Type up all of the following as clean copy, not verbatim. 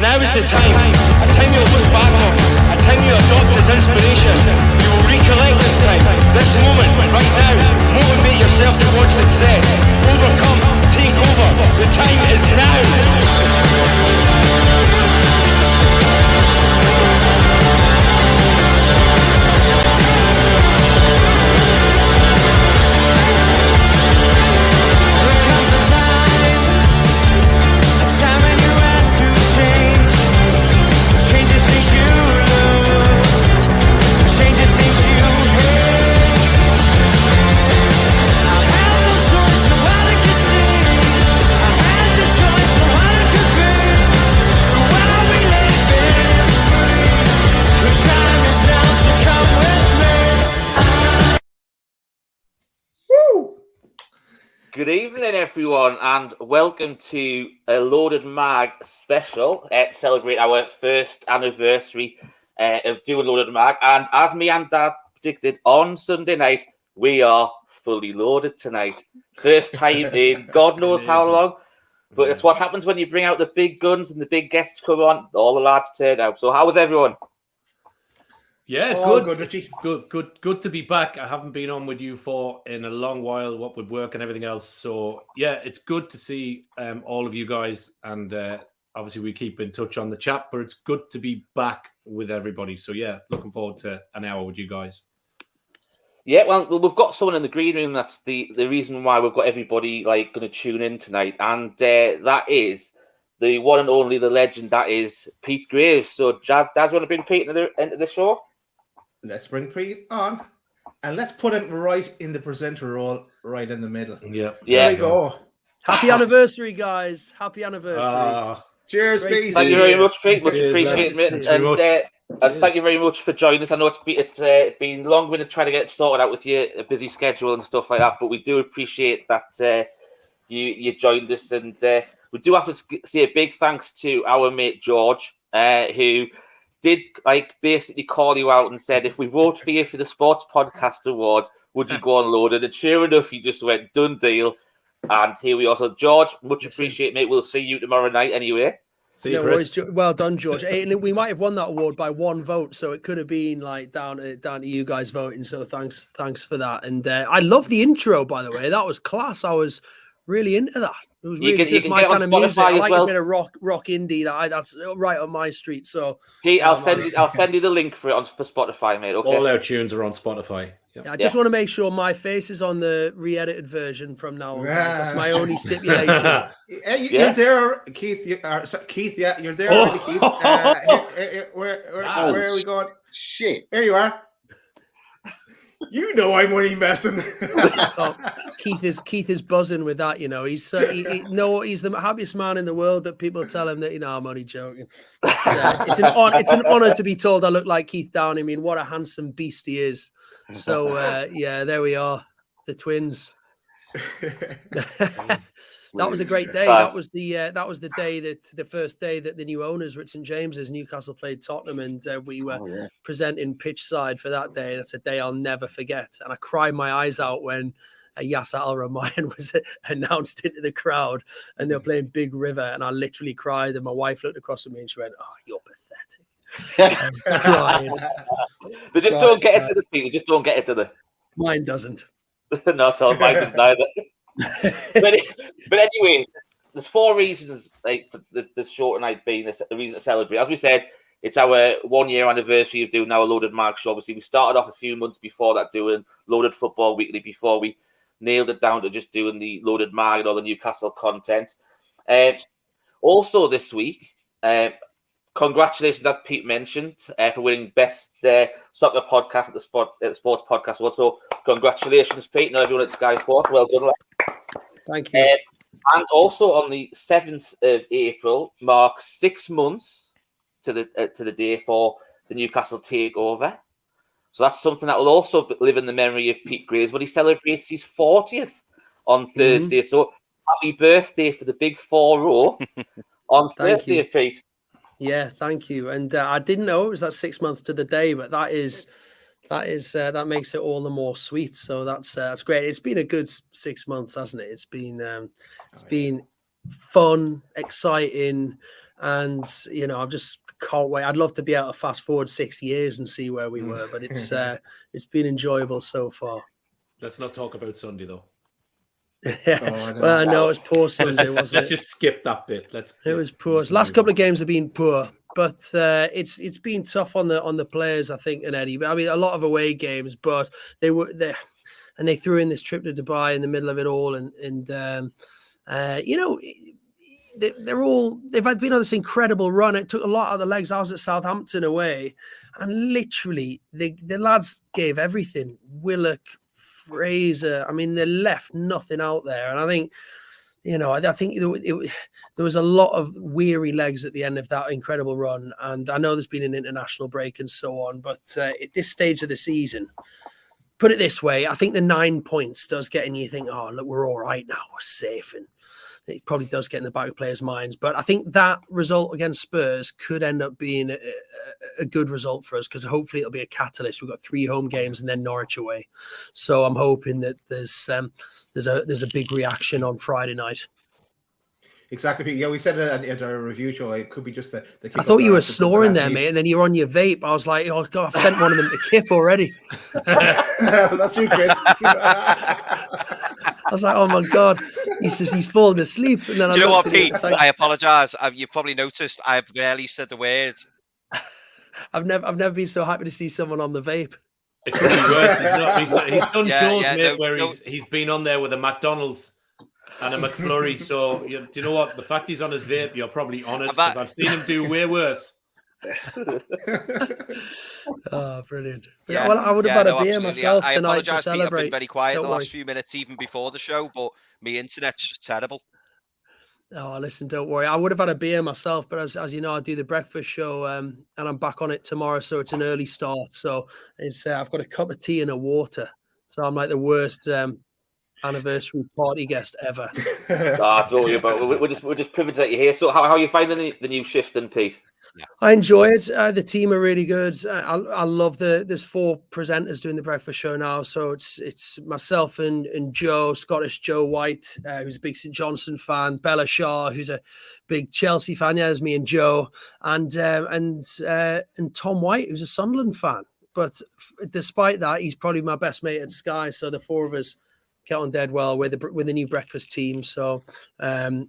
Now is the time. A time you'll look back on. A time you adopt as inspiration. You will recollect this time. This moment, right now. Motivate yourself towards success. Overcome. Take over. The time is now. Good evening, everyone, and welcome to a Loaded Mag special to celebrate our first anniversary of doing Loaded Mag. And as me and Dad predicted on Sunday night, we are fully loaded tonight. First time in God knows how long, but it's what happens when you bring out the big guns and the big guests come on. All the lads turn out. So, how was everyone? Yeah, good, Richie. Good to be back. I haven't been on with you in a long while, what with work and everything else. So yeah, it's good to see all of you guys, and obviously we keep in touch on the chat. But it's good to be back with everybody. So yeah, looking forward to an hour with you guys. Yeah, well, we've got someone in the green room. That's the reason why we've got everybody going to tune in tonight, and that is the one and only, the legend. That is Pete Graves. So, Dad, you want to bring Pete into the show? Let's bring Pete on, and let's put him right in the presenter role, right in the middle. Yeah. There we go. Happy anniversry, guys. Happy anniversary. Cheers, Pete. Thank you very much, Pete. Much appreciated, mate. And thank you very much for joining us. I know it's been long been trying to get it sorted out with your busy schedule and stuff like that, but we do appreciate that you joined us. And we do have to say a big thanks to our mate George, who did basically call you out and said, if we vote for you for the Sports Podcast Award, would you go on Loaded? And sure enough, you just went, done deal. And here we are. So, George, much appreciate, mate. We'll see you tomorrow night anyway. See you, Chris. Well done, George. And we might have won that award by one vote, so it could have been down to you guys voting. So thanks for that. And I love the intro, by the way. That was class. I was really into that. It was really you can my kind of music. I like well. A bit of rock indie. That's right on my street. So Pete, I'll send you the link for it for Spotify, mate. Okay. All our tunes are on Spotify. Yep. I just want to make sure my face is on the re-edited version from now on. Guys. That's my only stipulation. You're there, Keith. Keith, yeah, you're there, already, Keith. Where are we going? Shit. There you are. You know I'm only messing. Keith is buzzing with that. You know, he's the happiest man in the world. That people tell him that I'm only joking. It's an honor to be told I look like Keith Downey. I mean, what a handsome beast he is. So there we are, the twins. That was a great day. That was the day the first day that the new owners were at St James's. Newcastle played Tottenham, and we were presenting pitch side for that day. And it's a day I'll never forget. And I cried my eyes out when Yasser Al-Rumayyan was announced into the crowd, and they were playing Big River, and I literally cried. And my wife looked across at me and she went, "Oh, you're pathetic." They just don't get it to the Pete. They just don't get it to the. Mine doesn't. Not all mine does neither. but anyway, there's four reasons for the show tonight being the reason to celebrate. As we said, it's our 1 year anniversary of doing our Loaded Mag show. Obviously, we started off a few months before that doing Loaded Football Weekly before we nailed it down to just doing the Loaded Mag and all the Newcastle content. Also this week, congratulations, as Pete mentioned, for winning Best Soccer Podcast at the Sports Podcast Award. So congratulations, Pete, and everyone at Sky Sports. Well done. Thank you. And also on the 7th of April marks 6 months to the day for the Newcastle Takeover. So that's something that will also live in the memory of Pete Graves when he celebrates his 40th on Thursday. So happy birthday for the big 4-0 on Thursday, Pete. Yeah, thank you. And I didn't know it was that 6 months to the day, but that makes it all the more sweet. So that's great. It's been a good 6 months, hasn't it? It's been fun, exciting, And I just can't wait. I'd love to be able to fast forward 6 years and see where we were, but it's been enjoyable so far. Let's not talk about Sunday though. Well, I know it's poor Sunday, wasn't it? Let's just skip that bit. It was poor. Last couple of games have been poor, but it's been tough on the players, I think, and Eddie. I mean, a lot of away games, but they threw in this trip to Dubai in the middle of it all, and they've been on this incredible run. It took a lot out of the legs. I was at Southampton away, and literally the lads gave everything. Willock, Fraser. I mean, they left nothing out there, and I think there was a lot of weary legs at the end of that incredible run. And I know there's been an international break and so on, but at this stage of the season, put it this way, I think the 9 points does get in you think, oh, look, we're all right now, we're safe, and it probably does get in the back of players' minds. But I think that result against Spurs could end up being a good result for us, because hopefully it'll be a catalyst. We've got 3 home games and then Norwich away. So I'm hoping that there's a big reaction on Friday night. Exactly. Yeah, we said it at our review show. It could be just the I thought you were snoring there, mate, and then you're on your vape. I was like, oh, God, I've sent one of them to Kip already. That's you, Chris. I was like, oh, my God. He says he's falling asleep. And then Do you know what, Pete? I apologise. You've probably noticed I've barely said the words. I've never been so happy to see someone on the vape. It could be worse. He's done shows, mate, where he's been on there with a McDonald's and a McFlurry. So, do you know what? The fact he's on his vape, you're probably on it, because I've seen him do way worse. Oh, brilliant. Yeah, well, I would have had a beer myself tonight to celebrate. I've been very quiet the last few minutes, even before the show, but my internet's terrible. Oh, listen, don't worry. I would have had a beer myself, but as you know, I do the breakfast show, and I'm back on it tomorrow, so it's an early start. So I've got a cup of tea and a water. So I'm like the worst anniversary party guest ever. Don't worry about it. We're just privileged that you're here. So how are you finding the new shift then, Pete? Yeah. I enjoy it. The team are really good. I love there's 4 presenters doing the breakfast show now. So it's myself and Joe, Scottish Joe White, who's a big St Johnstone fan, Bella Shaw, who's a big Chelsea fan. Yeah, there's me and Joe, and Tom White, who's a Sunderland fan. But despite that, he's probably my best mate at Sky. So the 4 of us get on dead well with the new breakfast team. So all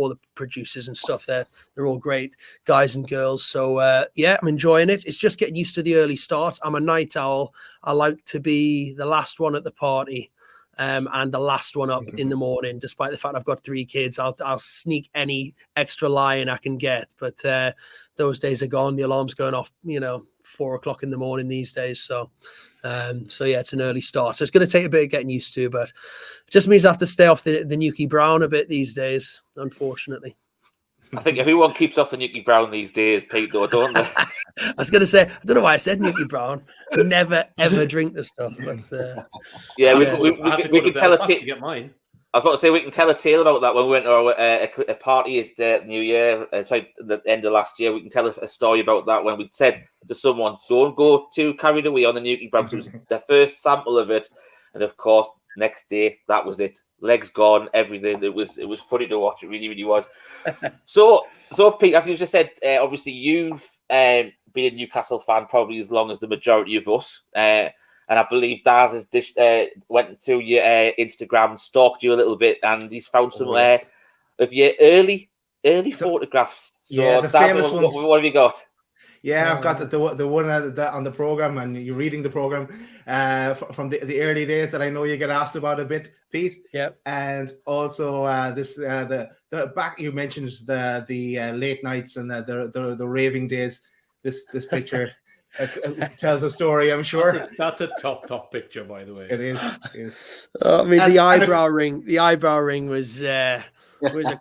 the producers and stuff they're all great guys and girls. So I'm enjoying it. It's just getting used to the early start. I'm a night owl. I like to be the last one at the party and the last one up in the morning. Despite the fact I've got 3 kids, I'll sneak any extra lie-in I can get. But those days are gone. The alarm's going off 4 o'clock in the morning these days. So it's an early start. So it's going to take a bit of getting used to, but it just means I have to stay off the Newky Brown a bit these days, unfortunately. I think everyone keeps off the Newky Brown these days, Pete, though, don't they? I was going to say, I don't know why I said Newky Brown. I never, ever drink the stuff. But, we can tell to get mine. I was about to say, we can tell a tale about that when we went to a party at the New Year, the end of last year. We can tell a story about that when we said to someone, don't go too carried away on the Newky Brown. It was the first sample of it. And of course, next day, that was it. Legs gone, everything. It was funny to watch. It really, really was. So Pete, as you just said, obviously you've been a Newcastle fan probably as long as the majority of us. And I believe Daz has went to your Instagram, stalked you a little bit, and he's found some of your early photographs. So the Daz, famous ones. What have you got? Yeah, I've got the one on the program, and you're reading the program from the early days that I know you get asked about a bit, Pete. Yeah, and also the back you mentioned the late nights and the raving days. This picture. Tells a story, I'm sure. That's a top picture, by the way. It is. I mean, the eyebrow ring was a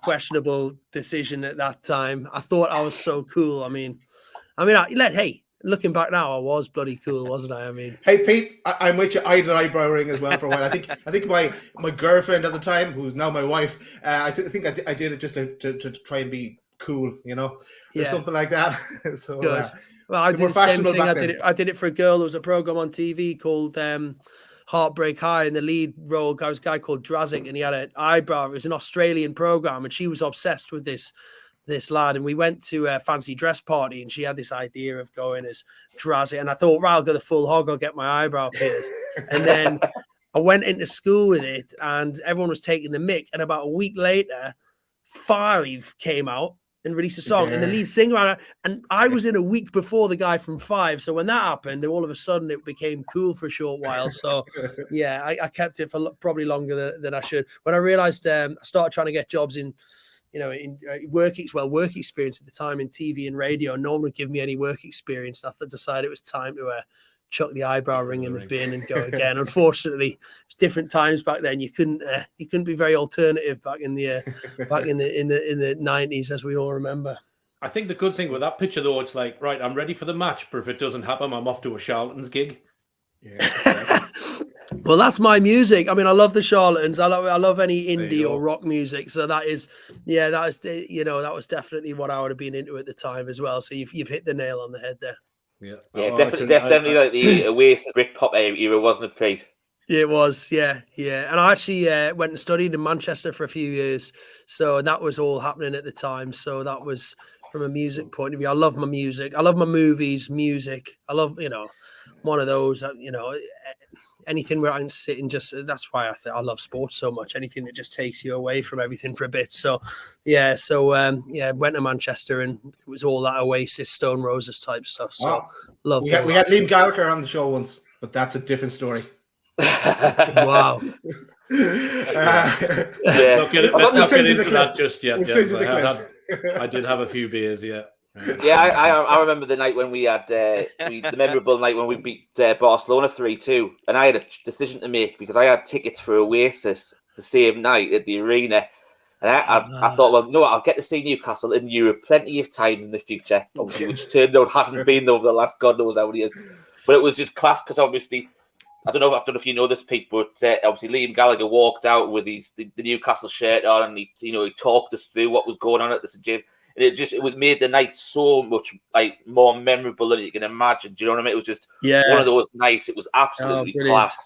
questionable decision at that time. I thought I was so cool. Hey, looking back now, I was bloody cool, wasn't I? I mean, hey Pete, I'm with you. I had an eyebrow ring as well for a while. I think my girlfriend at the time, who's now my wife, I think I did it just to try and be cool, or something like that. So. Well, I did the same thing. I did it for a girl. There was a program on TV called Heartbreak High, and the lead role was a guy called Drazik, and he had an eyebrow. It was an Australian program, and she was obsessed with this this lad, and we went to a fancy dress party, and she had this idea of going as Drazzy, and I thought, right, I'll go the full hog, I'll get my eyebrow pierced. And then I went into school with it, and everyone was taking the mick, and about a week later, Five came out and released a song, and the lead singer, and I was in a week before the guy from Five, so when that happened, all of a sudden it became cool for a short while. So yeah, I kept it for probably longer than I should. When I realized I started trying to get jobs in, you know, in work experience at the time in TV and radio, no one would give me any work experience. I decided it was time to chuck the eyebrow ring in the bin and go again. Unfortunately, it's different times back then. You couldn't be very alternative back in the in the 90s, as we all remember. I think the good thing with that picture, though, it's like, right, I'm ready for the match, but if it doesn't happen, I'm off to a Charlatans gig. Yeah. Well, that's my music. I mean, I love the Charlatans. I love any indie or rock music. So that is, that was definitely what I would have been into at the time as well. So you've hit the nail on the head there. Yeah, definitely like the Oasis Britpop era, wasn't it, Pete? It was, yeah. And I actually went and studied in Manchester for a few years. So that was all happening at the time. So that was from a music point of view. I love my music. I love my movies, music. I love, one of those, anything where I can sit and just, that's why I love sports so much. Anything that just takes you away from everything for a bit. So, went to Manchester, and it was all that Oasis, Stone Roses type stuff. So, love we had Liam Gallagher on the show once, but that's a different story. Wow. Let's not get into that just yet. I did have a few beers, yeah. Yeah, I remember the night when we had the memorable night when we beat Barcelona 3-2, and I had a decision to make because I had tickets for Oasis the same night at the arena, and I thought, well, no, I'll get to see Newcastle in Europe plenty of time in the future, obviously, which turned out hasn't been over the last God knows how many years. But it was just class because obviously, I don't know if you know this, Pete, but obviously Liam Gallagher walked out with the Newcastle shirt on, and he talked us through what was going on at the St. James. And it made the night so much more memorable than you can imagine. Do you know what I mean? It was just one of those nights. It was absolutely class.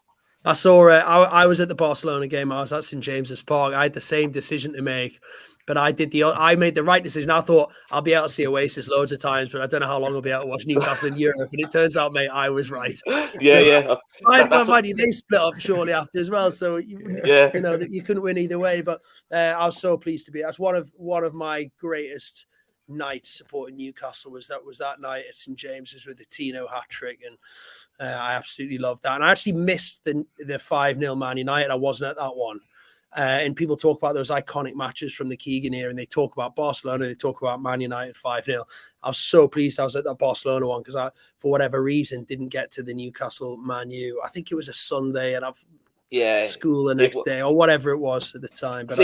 I saw it. I was at the Barcelona game. I was at St. James's Park. I had the same decision to make, but I made the right decision. I thought I'll be able to see Oasis loads of times, but I don't know how long I'll be able to watch Newcastle in Europe. And it turns out, mate, I was right. Yeah. They split up shortly after as well, so that you couldn't win either way. But I was so pleased to be. That's one of my greatest nights supporting Newcastle. Was that night at St. James's with the Tino hat trick, and I absolutely loved that. And I actually missed the 5-0 Man United. I wasn't at that one. And people talk about those iconic matches from the Keegan era, and they talk about Barcelona, they talk about Man United 5-0. I was so pleased I was at that Barcelona one because I, for whatever reason, didn't get to the Newcastle Man U. I think it was a Sunday, and I've school the next day or whatever it was at the time. But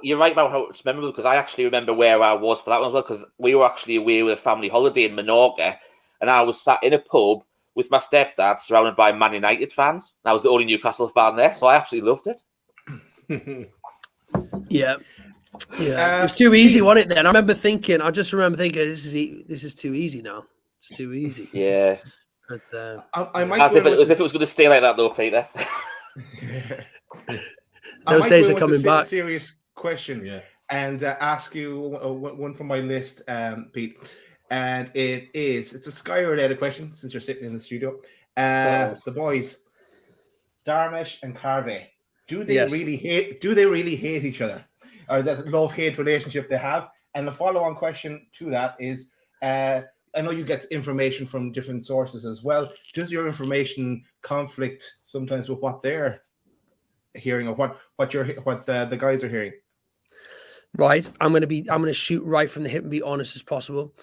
you're right about how it's memorable because I actually remember where I was for that one as well, because we were actually away with a family holiday in Menorca, and I was sat in a pub with my stepdad surrounded by Man United fans. And I was the only Newcastle fan there, so I absolutely loved it. Yeah. It was too easy, wasn't it? Then I just remember thinking, this is too easy now. It's too easy. Yeah. But I might as if it was going to stay like that, though, Peter. Those days are coming back. Serious question, and ask you one from my list, Pete, and it's a Sky-related question since you're sitting in the studio. The boys, Darmish and Carvey. Do they really hate each other, or that love-hate relationship they have? And the follow-on question to that is, I know you get information from different sources as well. Does your information conflict sometimes with what they're hearing, or what the guys are hearing? Right, I'm going to shoot right from the hip and be honest as possible.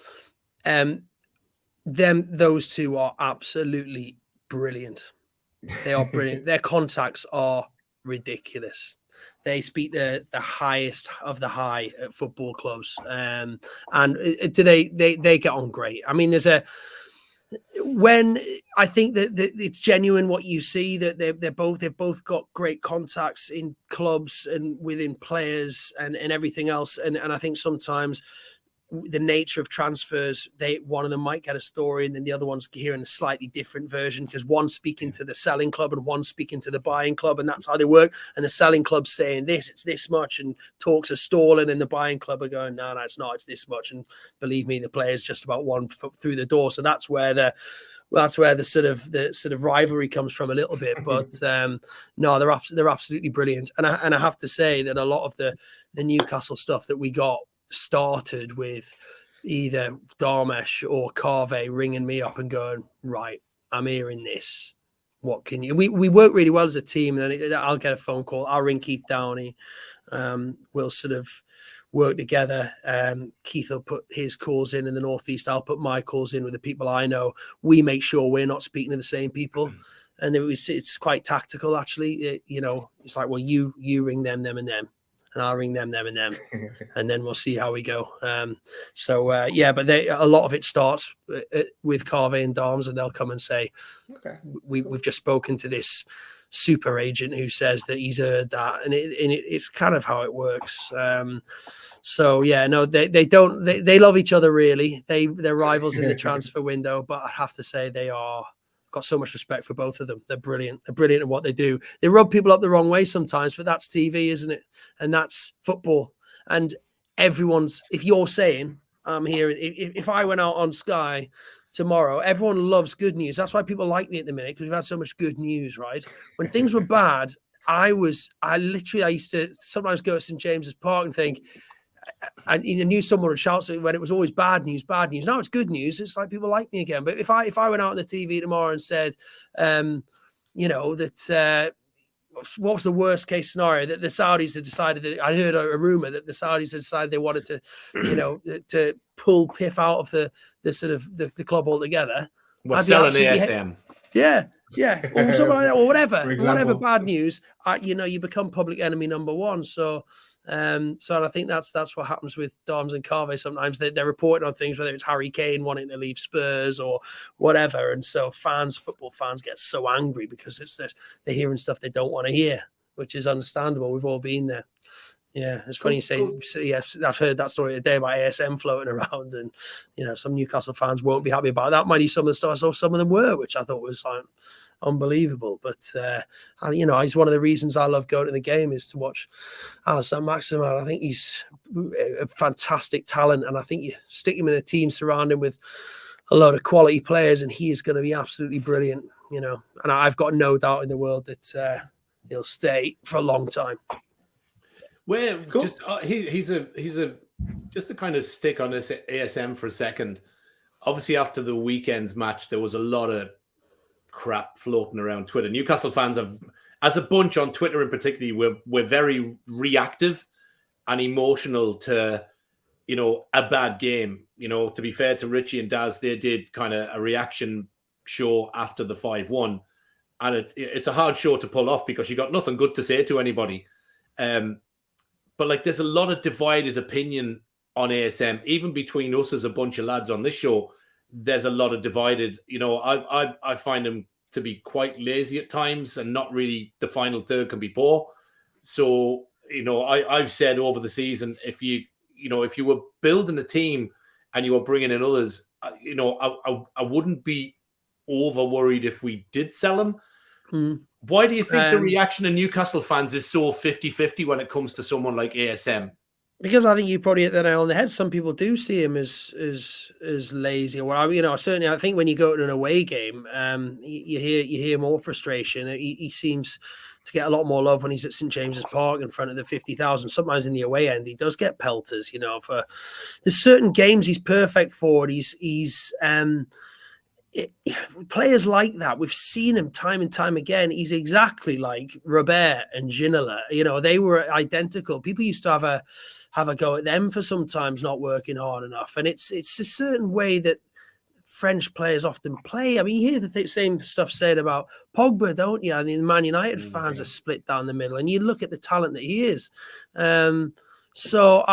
Those two are absolutely brilliant. They are brilliant. Their contacts are ridiculous. They speak the highest of the high at football clubs, and they get on great. I mean, when I think that it's genuine what you see, that they've both got great contacts in clubs and within players and everything else, and I think sometimes the nature of transfers, one of them might get a story and then the other one's hearing a slightly different version because one's speaking to the selling club and one's speaking to the buying club, and that's how they work. And the selling club's saying it's this much, and talks are stalling, and the buying club are going, no, it's not, it's this much. And believe me, the player's just about 1 foot through the door. So that's where the sort of rivalry comes from a little bit. But no, they're absolutely brilliant. And I have to say that a lot of the Newcastle stuff that we got started with either Dharmesh or Carve ringing me up and going, right, I'm hearing this. What can you? We work really well as a team. And then I'll get a phone call. I'll ring Keith Downey. We'll sort of work together. Keith will put his calls in the Northeast. I'll put my calls in with the people I know. We make sure we're not speaking to the same people. And it's quite tactical, actually. It's like, well, you ring them, and them. And I'll ring them, and them, and then we'll see how we go. But a lot of it starts with Carve and Darms, and they'll come and say, okay, we've just spoken to this super agent who says that he's heard that, and it's kind of how it works. They love each other, really. They're rivals in the transfer window, but I have to say got so much respect for both of them. They're brilliant. They're brilliant at what they do. They rub people up the wrong way sometimes, but that's TV, isn't it? And that's football. And if you're saying, I'm here, if I went out on Sky tomorrow, everyone loves good news. That's why people like me at the minute, because we've had so much good news, right? When things were bad, I used to sometimes go to St. James's Park and think, and you knew someone would shout when it was always bad news. Now it's good news. It's like people like me again. But if I went out on the TV tomorrow and said, what was the worst case scenario, that the Saudis had decided that, I heard a rumor that the Saudis had decided they wanted to, to pull PIF out of the sort of the club altogether. We're selling ASM. Yeah. Or something like that, or whatever bad news, you become public enemy number one. So I think that's what happens with Darms and Carve. Sometimes they're reporting on things, whether it's Harry Kane wanting to leave Spurs or whatever. And so football fans get so angry because they're hearing stuff they don't want to hear, which is understandable. We've all been there. Yeah, it's funny you say, yes, I've heard that story today about ASM floating around, and some Newcastle fans won't be happy about that. Mind you, some of the stuff I saw, some of them were, which I thought was like unbelievable. But he's one of the reasons I love going to the game is to watch Allan Saint-Maximin. I think he's a fantastic talent, and I think you stick him in a team surrounding with a lot of quality players, and he is going to be absolutely brilliant. And I've got no doubt in the world that he'll stay for a long time. Well, cool. He's just to kind of stick on this ASM for a second. Obviously, after the weekend's match, there was a lot of crap floating around Twitter. Newcastle fans have, as a bunch on Twitter in particular, we're very reactive and emotional to, a bad game. To be fair to Richie and Daz, they did kind of a reaction show after the 5-1, and it's a hard show to pull off because you got nothing good to say to anybody. But there's a lot of divided opinion on ASM, even between us as a bunch of lads on this show. There's a lot of divided. I find him to be quite lazy at times, and not really. The final third can be poor. So I've said over the season, if you were building a team and you were bringing in others, I wouldn't be over worried if we did sell them. Why do you think the reaction of Newcastle fans is so 50-50 when it comes to someone like ASM? Because I think you probably hit the nail on the head. Some people do see him as lazy. Well, certainly, I think when you go to an away game, you hear more frustration. He seems to get a lot more love when he's at St. James's Park in front of the 50,000. Sometimes in the away end, he does get pelters. There's certain games he's perfect for. Players like that, we've seen him time and time again. He's exactly like Robert and Ginola. They were identical. People used to have a go at them for sometimes not working hard enough. And it's a certain way that French players often play. I mean, you hear the same stuff said about Pogba, don't you? I mean, the Man United fans are split down the middle, and you look at the talent that he is. So,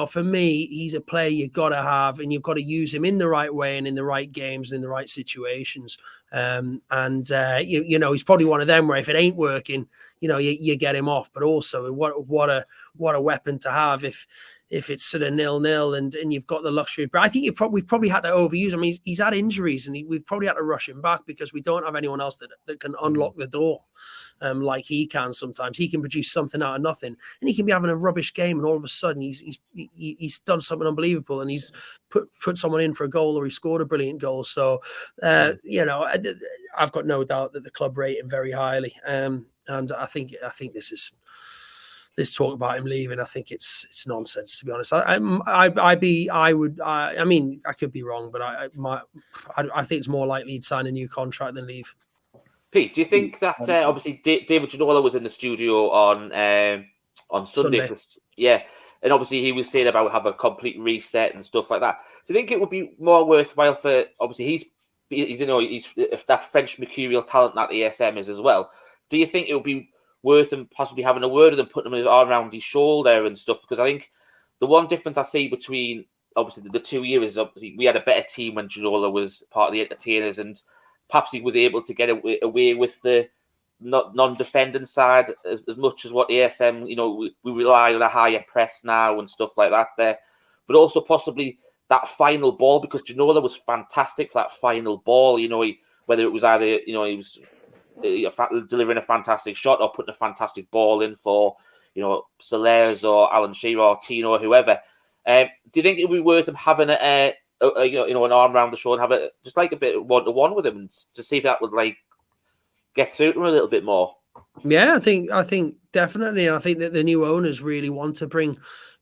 for me, he's a player you've got to have, and you've got to use him in the right way and in the right games and in the right situations. He's probably one of them where if it ain't working, you get him off. But also, what a weapon to have if if it's sort of 0-0 and you've got the luxury. But I think we've probably had to overuse him. He's had injuries and we've probably had to rush him back because we don't have anyone else that can unlock the door like he can sometimes. He can produce something out of nothing and he can be having a rubbish game and all of a sudden he's done something unbelievable and he's put someone in for a goal or he scored a brilliant goal. So, I've got no doubt that the club rate him very highly. And I think this talk about him leaving, I think it's nonsense, to be honest. I mean, I could be wrong, but I think it's more likely he'd sign a new contract than leave. Pete, do you think that obviously David Ginola was in the studio on Sunday? Yeah, and obviously he was saying about have a complete reset and stuff like that. Do you think it would be more worthwhile for obviously he's if that French mercurial talent that the ASM is as well? Do you think it would be worth him possibly having a word with him, putting him arm around his shoulder and stuff? Because I think the one difference I see between obviously the 2 years is obviously we had a better team when Ginola was part of the entertainers, and perhaps he was able to get away with the non-defending side as much as what the ASM, we rely on a higher press now and stuff like that there. But also possibly that final ball, because Ginola was fantastic for that final ball, whether it was either, he was delivering a fantastic shot or putting a fantastic ball in for, Solers or Alan Shearer or Tino or whoever. Do you think it would be worth him having an arm around the shoulder and have just like a bit one-to-one with him and to see if that would like get through to him a little bit more? Yeah, I think definitely. And I think that the new owners really want to bring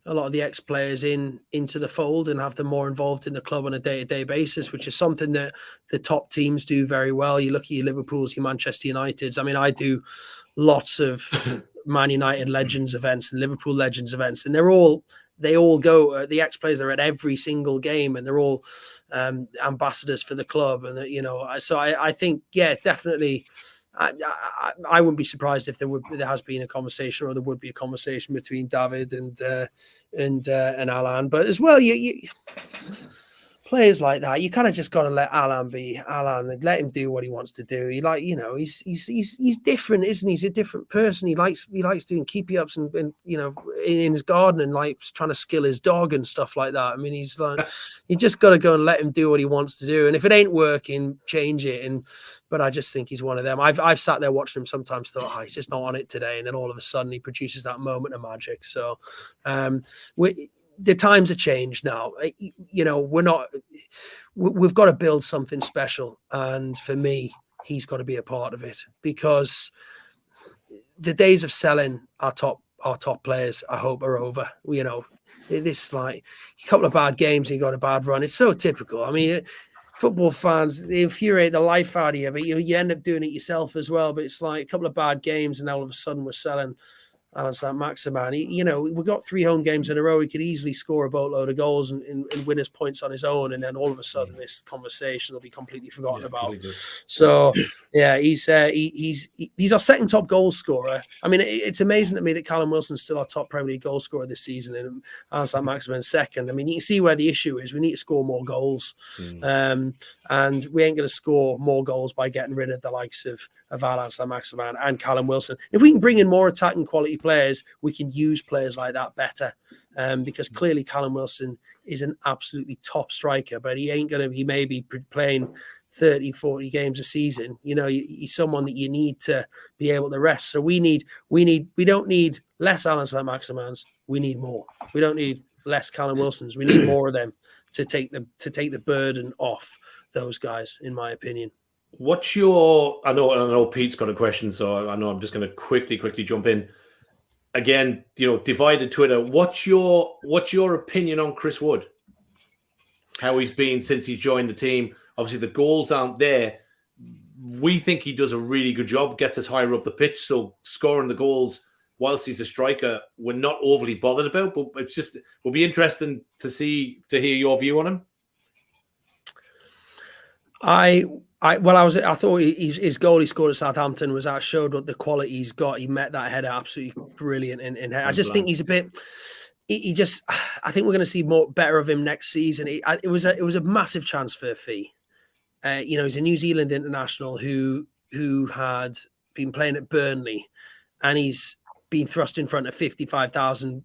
a lot of the ex-players into the fold and have them more involved in the club on a day-to-day basis, which is something that the top teams do very well. You look at your Liverpools, your Manchester Uniteds. I mean, I do lots of Man United Legends events and Liverpool Legends events, and they all go. The ex-players are at every single game, and they're all ambassadors for the club. And so I think, yeah, definitely. I wouldn't be surprised if there has been a conversation, or there would be a conversation between David and Allan. But as well, you players like that, you kind of just got to let Allan be Allan and let him do what he wants to do. He's different, isn't he? He's a different person. He likes doing keepy ups and in his garden and like trying to skill his dog and stuff like that. I mean, he's like, you just got to go and let him do what he wants to do. And if it ain't working, change it. But I just think he's one of them. I've sat there watching him sometimes, thought, he's just not on it today, and then all of a sudden he produces that moment of magic. So, the times are changed now. We've got to build something special. And for me, he's got to be a part of it, because the days of selling our top players, I hope, are over. This like a couple of bad games and you got a bad run. It's so typical. I mean, football fans, they infuriate the life out of you, but you end up doing it yourself as well. But it's like a couple of bad games and all of a sudden we're selling Allan Saint-Maximin. We got 3 home games in a row. He could easily score a boatload of goals and win his points on his own. And then all of a sudden, this conversation will be completely forgotten about. So, yeah, he's our second top goal scorer. I mean, it's amazing to me that Callum Wilson's still our top Premier League goal scorer this season, and Allan Saint-Maximin second. I mean, you can see where the issue is. We need to score more goals, and we ain't going to score more goals by getting rid of the likes of Allan Saint-Maximin and Callum Wilson. If we can bring in more attacking quality players, we can use players like that better, because clearly Callum Wilson is an absolutely top striker, but he may be playing 30, 40 games a season. He's someone that you need to be able to rest. So we don't need less Allan Saint-Maximins. We need more. We don't need less Callum Wilsons. We need more of them to take the burden off those guys, in my opinion. What's your? I know Pete's got a question, so I know I'm just going to quickly jump in. Again, divided Twitter. What's your opinion on Chris Wood? How he's been since he joined the team? Obviously, the goals aren't there. We think he does a really good job, gets us higher up the pitch. So scoring the goals whilst he's a striker, we're not overly bothered about. But it will be interesting to hear your view on him. I thought his goal he scored at Southampton showed what the quality he's got. He met that header absolutely brilliant. And I just think he's a bit. I think we're going to see better of him next season. It was a massive transfer fee. He's a New Zealand international who had been playing at Burnley, and he's been thrust in front of 55,000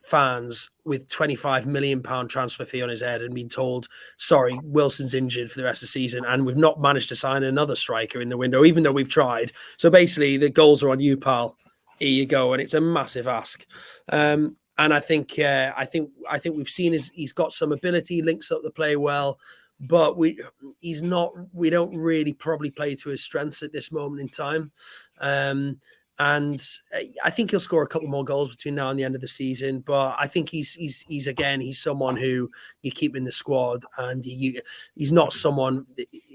fans with £25 million transfer fee on his head and being told, sorry, Wilson's injured for the rest of the season, and we've not managed to sign another striker in the window, even though we've tried. So basically, the goals are on you, pal. Here you go, and it's a massive ask. And I think we've seen he's got some ability, links up the play well, but we don't really probably play to his strengths at this moment in time. And I think he'll score a couple more goals between now and the end of the season. But I think he's someone who you keep in the squad, and he's not someone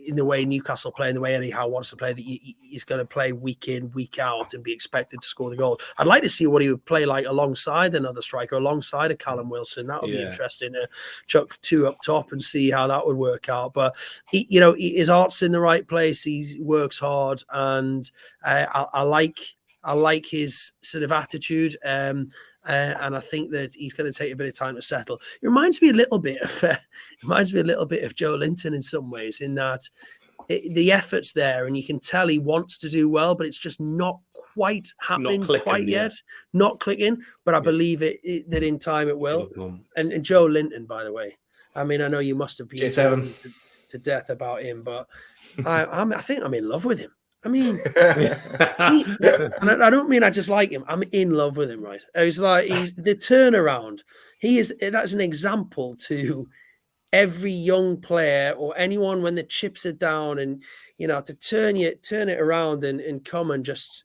in the way Newcastle play, in the way Eddie Howe wants to play, that he's going to play week in, week out and be expected to score the goal. I'd like to see what he would play like alongside another striker, alongside a Callum Wilson. That would be interesting to chuck two up top and see how that would work out. But his heart's in the right place. He works hard, and I like his sort of attitude, and I think that he's going to take a bit of time to settle. It reminds me a little bit of Joelinton in some ways, in that the effort's there, and you can tell he wants to do well, but it's just not quite happening yet, not clicking. But I believe that in time it will. And Joelinton, by the way, I mean, I know you must have been J7 to death about him, but I think I'm in love with him. I mean, and I don't mean I just like him. I'm in love with him, right? He's the turnaround. That's an example to every young player or anyone when the chips are down, and to turn it around and come and just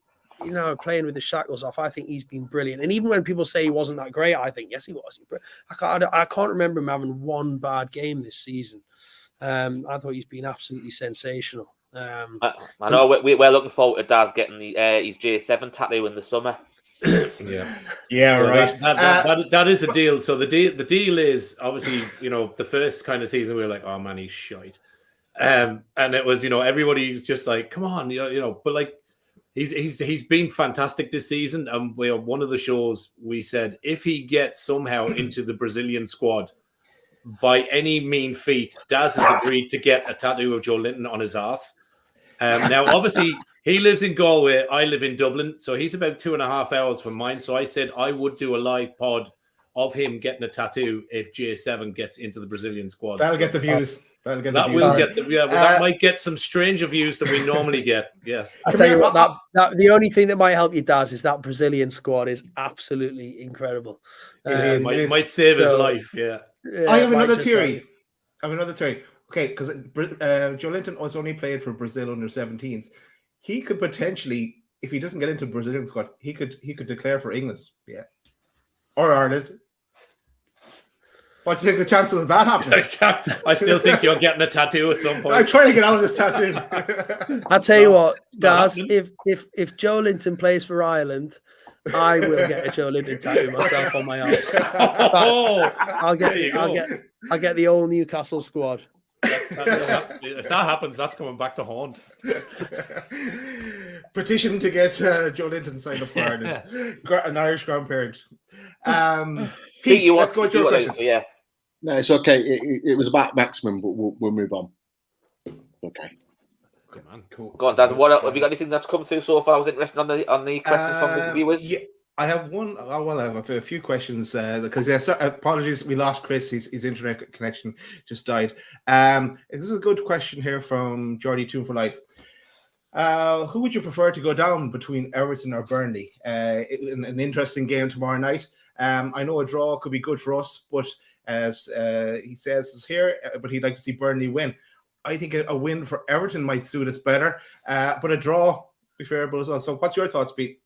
playing with the shackles off. I think he's been brilliant. And even when people say he wasn't that great, I think yes, he was. I can't remember him having one bad game this season. I thought he's been absolutely sensational. I know we're looking forward to Daz getting his J7 tattoo in the summer. Right. That is a deal. So the deal is obviously the first kind of season we were like, oh man, he's shite, and it was everybody's just like, come on, but like he's been fantastic this season. And one of the shows we said if he gets somehow into the Brazilian squad by any mean feat, Daz has agreed to get a tattoo of Joelinton on his ass. Now, obviously, he lives in Galway. I live in Dublin, so he's about 2.5 hours from mine. So I said I would do a live pod of him getting a tattoo if J7 gets into the Brazilian squad. That'll get the views. That might get some stranger views than we normally get. Yes, I tell you what, that the only thing that might help you, Daz, is that Brazilian squad is absolutely incredible. It might save his life. Yeah. I have another theory. Okay, because Joelinton was only played for Brazil under 17s. He could potentially, if he doesn't get into the Brazilian squad, he could declare for England, or Ireland. What do you think the chances of that happening? I still think you're getting a tattoo at some point. I'm trying to get out of this tattoo. I'll tell you what, Daz, if Joelinton plays for Ireland, I will get a Joelinton tattoo myself on my arm. I'll get the old Newcastle squad. If that happens, that's coming back to haunt. Petition to get Joelinton signed up for Ireland. An Irish grandparent. Pete, let's go to your question. Yeah. No, it's okay. It was about Maximin, but we'll move on. Okay. Good man. Cool. Go on, Daz. Have you got anything that's come through so far? I was interested on the questions from the viewers. Yeah. I have one. Well, I have a few questions because apologies, we lost Chris. His internet connection just died. This is a good question here from Jordy Tune for Life. Who would you prefer to go down between Everton or Burnley? An interesting game tomorrow night. I know a draw could be good for us, but as he says is here, but he'd like to see Burnley win. I think a win for Everton might suit us better, but a draw be favorable as well. So, what's your thoughts, Pete?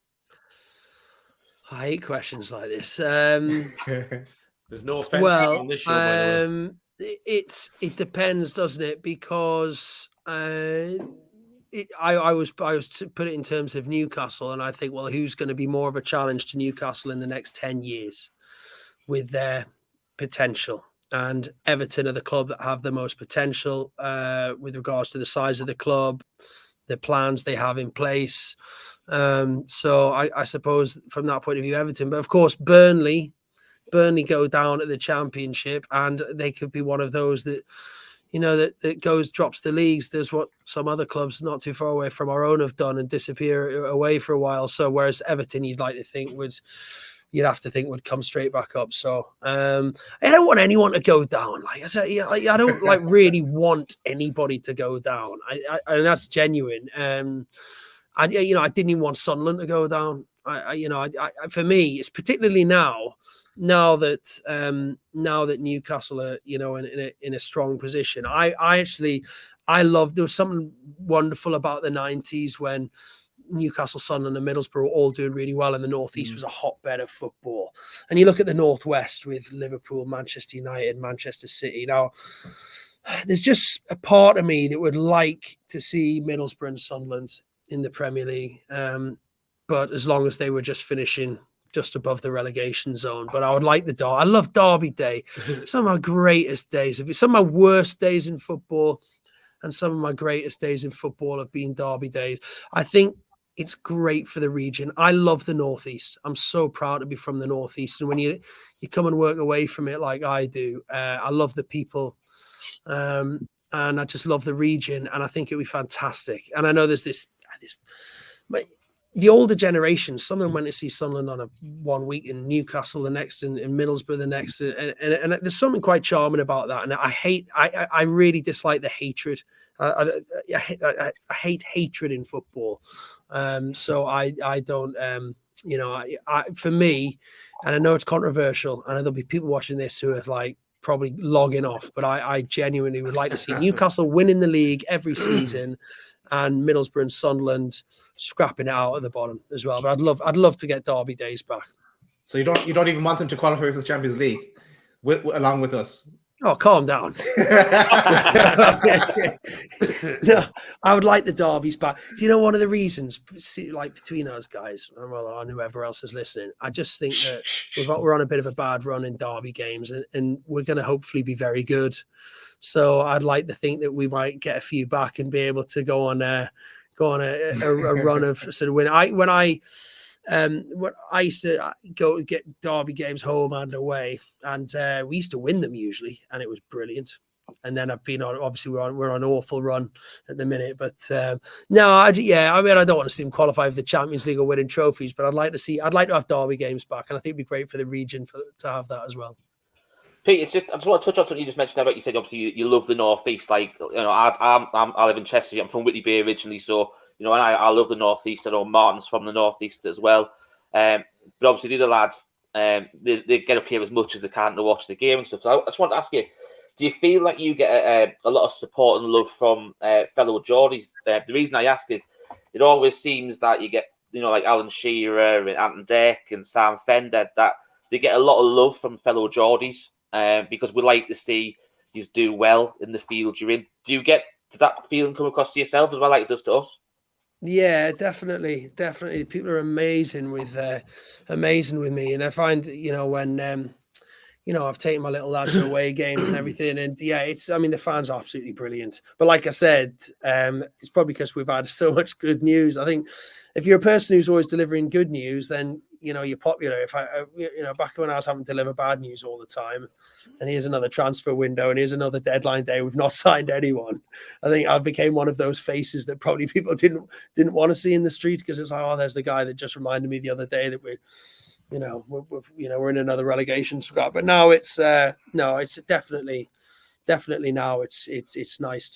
I hate questions like this. There's no offense on this show, by the way. It depends, doesn't it? Because I was to put it in terms of Newcastle, and I think, well, who's going to be more of a challenge to Newcastle in the next 10 years with their potential? And Everton are the club that have the most potential with regards to the size of the club, the plans they have in place. So I suppose from that point of view, Everton, but of course, Burnley go down at the Championship, and they could be one of those that, that drops the leagues. There's what some other clubs not too far away from our own have done and disappear away for a while. So whereas Everton, you'd like to think you'd have to think would come straight back up. So I don't want anyone to go down. Like I said, I don't like really want anybody to go down. And that's genuine. I didn't even want Sunderland to go down. For me, it's particularly now that Newcastle are, in a strong position. I love, there was something wonderful about the 90s when Newcastle, Sunderland and Middlesbrough were all doing really well, and the Northeast was a hotbed of football. And you look at the Northwest with Liverpool, Manchester United, Manchester City. Now, there's just a part of me that would like to see Middlesbrough and Sunderland in the Premier League, but as long as they were just finishing just above the relegation zone. But I would like I love Derby Day. Some of my greatest days, some of my worst days in football, and some of my greatest days in football have been Derby days. I think it's great for the region. I love the Northeast. I'm so proud to be from the Northeast. And when you come and work away from it like I do, I love the people. And I just love the region. And I think it'll be fantastic. And I know there's this the older generation, some of them went to see Sunderland on one week in Newcastle, the next in Middlesbrough, the next. And there's something quite charming about that. And I really dislike the hatred. I hate hatred in football. So I don't, for me, and I know it's controversial, and there'll be people watching this who are like probably logging off, but I genuinely would like to see Newcastle winning the league every season and Middlesbrough and Sunderland scrapping it out at the bottom as well. But I'd love to get Derby days back. So you don't even want them to qualify for the Champions League along with us? Oh, calm down. No, I would like the derbies back. Do you know one of the reasons, like between us guys, and whoever else is listening, I just think that we're on a bit of a bad run in derby games, and we're going to hopefully be very good. So I'd like to think that we might get a few back and be able to go on a run of sort of when I used to go get derby games home and away, and we used to win them usually, and it was brilliant. And then I've been on, obviously we're on an awful run at the minute, but no, I don't want to see them qualify for the Champions League or winning trophies, but I'd like to have derby games back, and I think it'd be great for the region to have that as well. Pete, I just want to touch on something you just mentioned about. You said obviously you love the Northeast. Like, I live in Chester. I'm from Whitby Bay originally, so and I love the Northeast. I know Martin's from the Northeast as well. But obviously the other lads, they get up here as much as they can to watch the game and stuff. So I just want to ask you, do you feel like you get a lot of support and love from fellow Geordies? The reason I ask is it always seems that you get, like Alan Shearer and Anton Deck and Sam Fender, that they get a lot of love from fellow Geordies. Because we like to see you do well in the field you're in. Does that feeling come across to yourself as well, like it does to us? Yeah, definitely. People are amazing with me, and I find when I've taken my little lad to away games and everything, and the fans are absolutely brilliant. But like I said, it's probably because we've had so much good news. I think if you're a person who's always delivering good news, then you're popular. If back when I was having to deliver bad news all the time, and here's another transfer window, and here's another deadline day, we've not signed anyone. I think I became one of those faces that probably people didn't want to see in the street, because it's like, oh, there's the guy that just reminded me the other day that we're in another relegation scrap. But now it's definitely now it's nice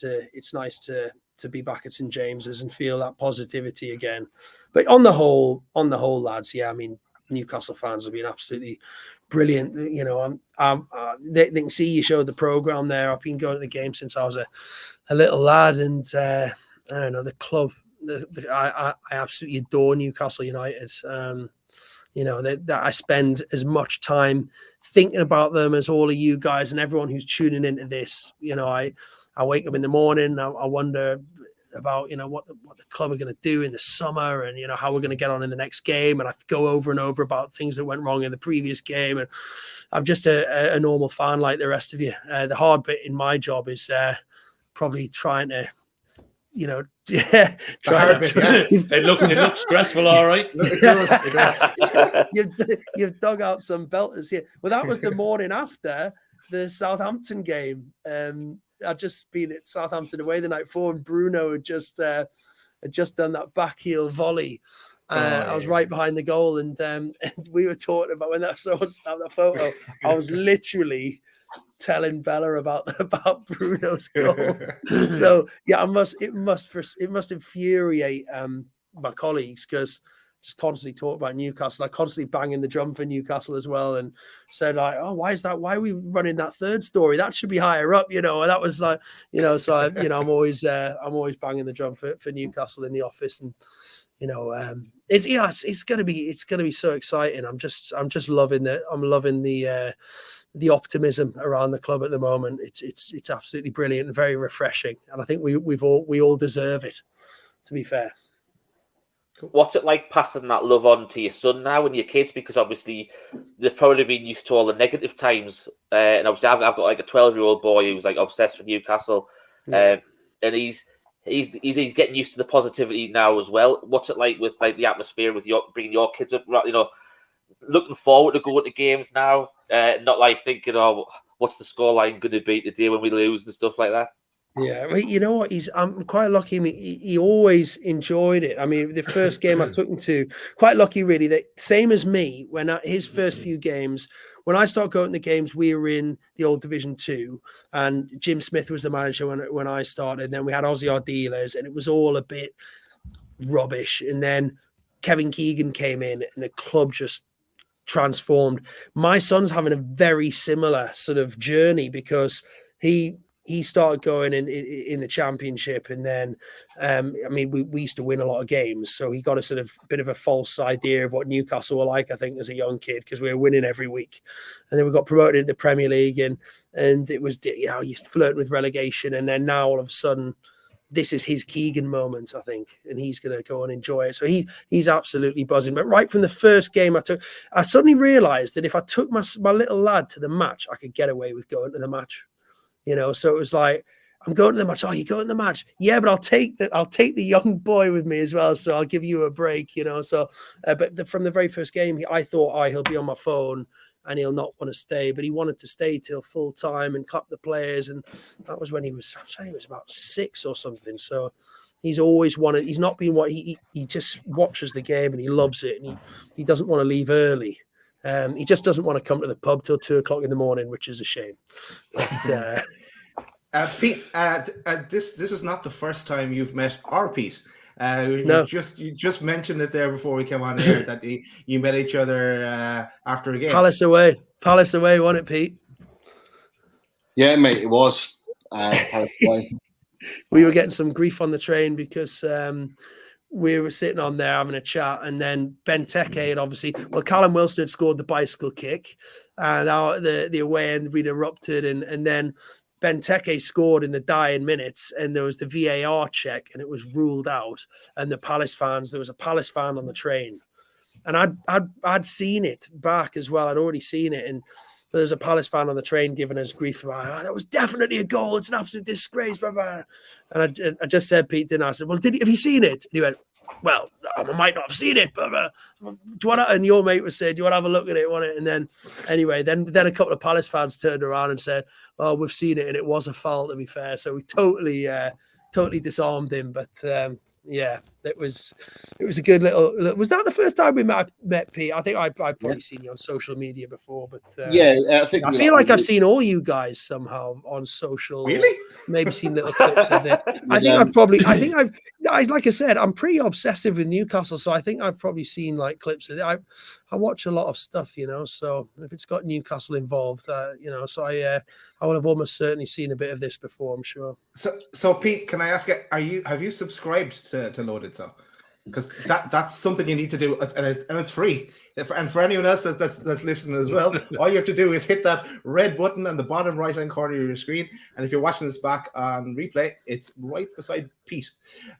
to be back at St James's and feel that positivity again. But on the whole, lads, Newcastle fans have been absolutely brilliant. They can see you showed the program there. I've been going to the game since I was a little lad, and I don't know, the club. I absolutely adore Newcastle United. That I spend as much time thinking about them as all of you guys and everyone who's tuning into this. I wake up in the morning, I wonder about what the club are going to do in the summer, and how we're going to get on in the next game, and I go over and over about things that went wrong in the previous game, and I'm just a normal fan like the rest of you. The hard bit in my job is probably trying to it looks stressful, all right. You've dug out some belters here. Well, that was the morning after the Southampton game. I'd just been at Southampton away the night before, and Bruno had just done that back heel volley, I was right behind the goal, and we were talking about when someone snapped that photo. I was literally telling Bella about Bruno's goal. So yeah, it must infuriate my colleagues, because just constantly talk about Newcastle. I constantly banging the drum for Newcastle as well, and said like, oh, why is that? Why are we running that third story? That should be higher up, And that was like, so I'm always banging the drum for Newcastle in the office, and it's gonna be so exciting. I'm just loving the optimism around the club at the moment. It's absolutely brilliant and very refreshing, and I think we all deserve it, to be fair. What's it like passing that love on to your son now and your kids? Because obviously they've probably been used to all the negative times, and obviously I've got like a 12-year-old boy who's like obsessed with Newcastle, and he's getting used to the positivity now as well. What's it like with like the atmosphere with bringing your kids up? Looking forward to going to games now, not like thinking, oh, what's the scoreline going to be today when we lose and stuff like that. Yeah, well, you know what? I'm quite lucky. I mean, he always enjoyed it. I mean, the first game I took him to, quite lucky really, that same as me, his first few games, when I started going to the games, we were in the old Division 2, and Jim Smith was the manager when I started. And then we had Ozzy Ardiles, and it was all a bit rubbish. And then Kevin Keegan came in, and the club just transformed. My son's having a very similar sort of journey, because he started going in the championship, and then we used to win a lot of games, so he got a sort of bit of a false idea of what Newcastle were like, I think, as a young kid, because we were winning every week. And then we got promoted into the Premier League, and it was, he's flirting with relegation, and then now all of a sudden this is his Keegan moment, I think, and he's going to go and enjoy it. So he's absolutely buzzing. But right from the first game I suddenly realised that if I took my little lad to the match, I could get away with going to the match. So it was like, I'm going to the match. Oh, you going to the match? Yeah, but I'll take the young boy with me as well. So I'll give you a break, So, but from the very first game, I thought, he'll be on my phone and he'll not want to stay. But he wanted to stay till full time and clap the players. And that was when he was about 6 or something. So he's always wanted. He's not been he just watches the game and he loves it, and he doesn't want to leave early. He just doesn't want to come to the pub till 2:00 in the morning, which is a shame. But, Pete, this is not the first time you've met our Pete. No. You just mentioned it there before we came on air that you met each other after a game. Palace away, wasn't it, Pete? Yeah, mate, it was. Palace away. We were getting some grief on the train because we were sitting on there having a chat, and then Benteke had obviously, Callum Wilson had scored the bicycle kick, and the away end we'd erupted, and then Benteke scored in the dying minutes, and there was the VAR check, and it was ruled out. And there was a Palace fan on the train, and I'd seen it back as well. I'd already seen it, and there's a Palace fan on the train giving us grief about, that was definitely a goal. It's an absolute disgrace, blah, blah. And I just said, Pete, didn't I? I said, well, have you seen it? And he went, well, I might not have seen it, but do you want to? And your mate was saying, do you want to have a look at it? Want it? And then anyway, then a couple of Palace fans turned around and said, oh, we've seen it, and it was a foul, to be fair. So we totally disarmed him. But yeah, it was a good little. Was that the first time we met Pete? I think I've probably seen you on social media before, but yeah, I think I feel like I've seen all you guys somehow on social. Really? Maybe seen little clips of it. Like I said, I'm pretty obsessive with Newcastle, so I think I've probably seen like clips of it. I watch a lot of stuff, so if it's got Newcastle involved, so I would have almost certainly seen a bit of this before, I'm sure. So Pete, can I ask you, have you subscribed to Loaded So? Because that's something you need to do, and it's free. And for anyone else that's listening as well, all you have to do is hit that red button on the bottom right-hand corner of your screen. And if you're watching this back on replay, it's right beside Pete.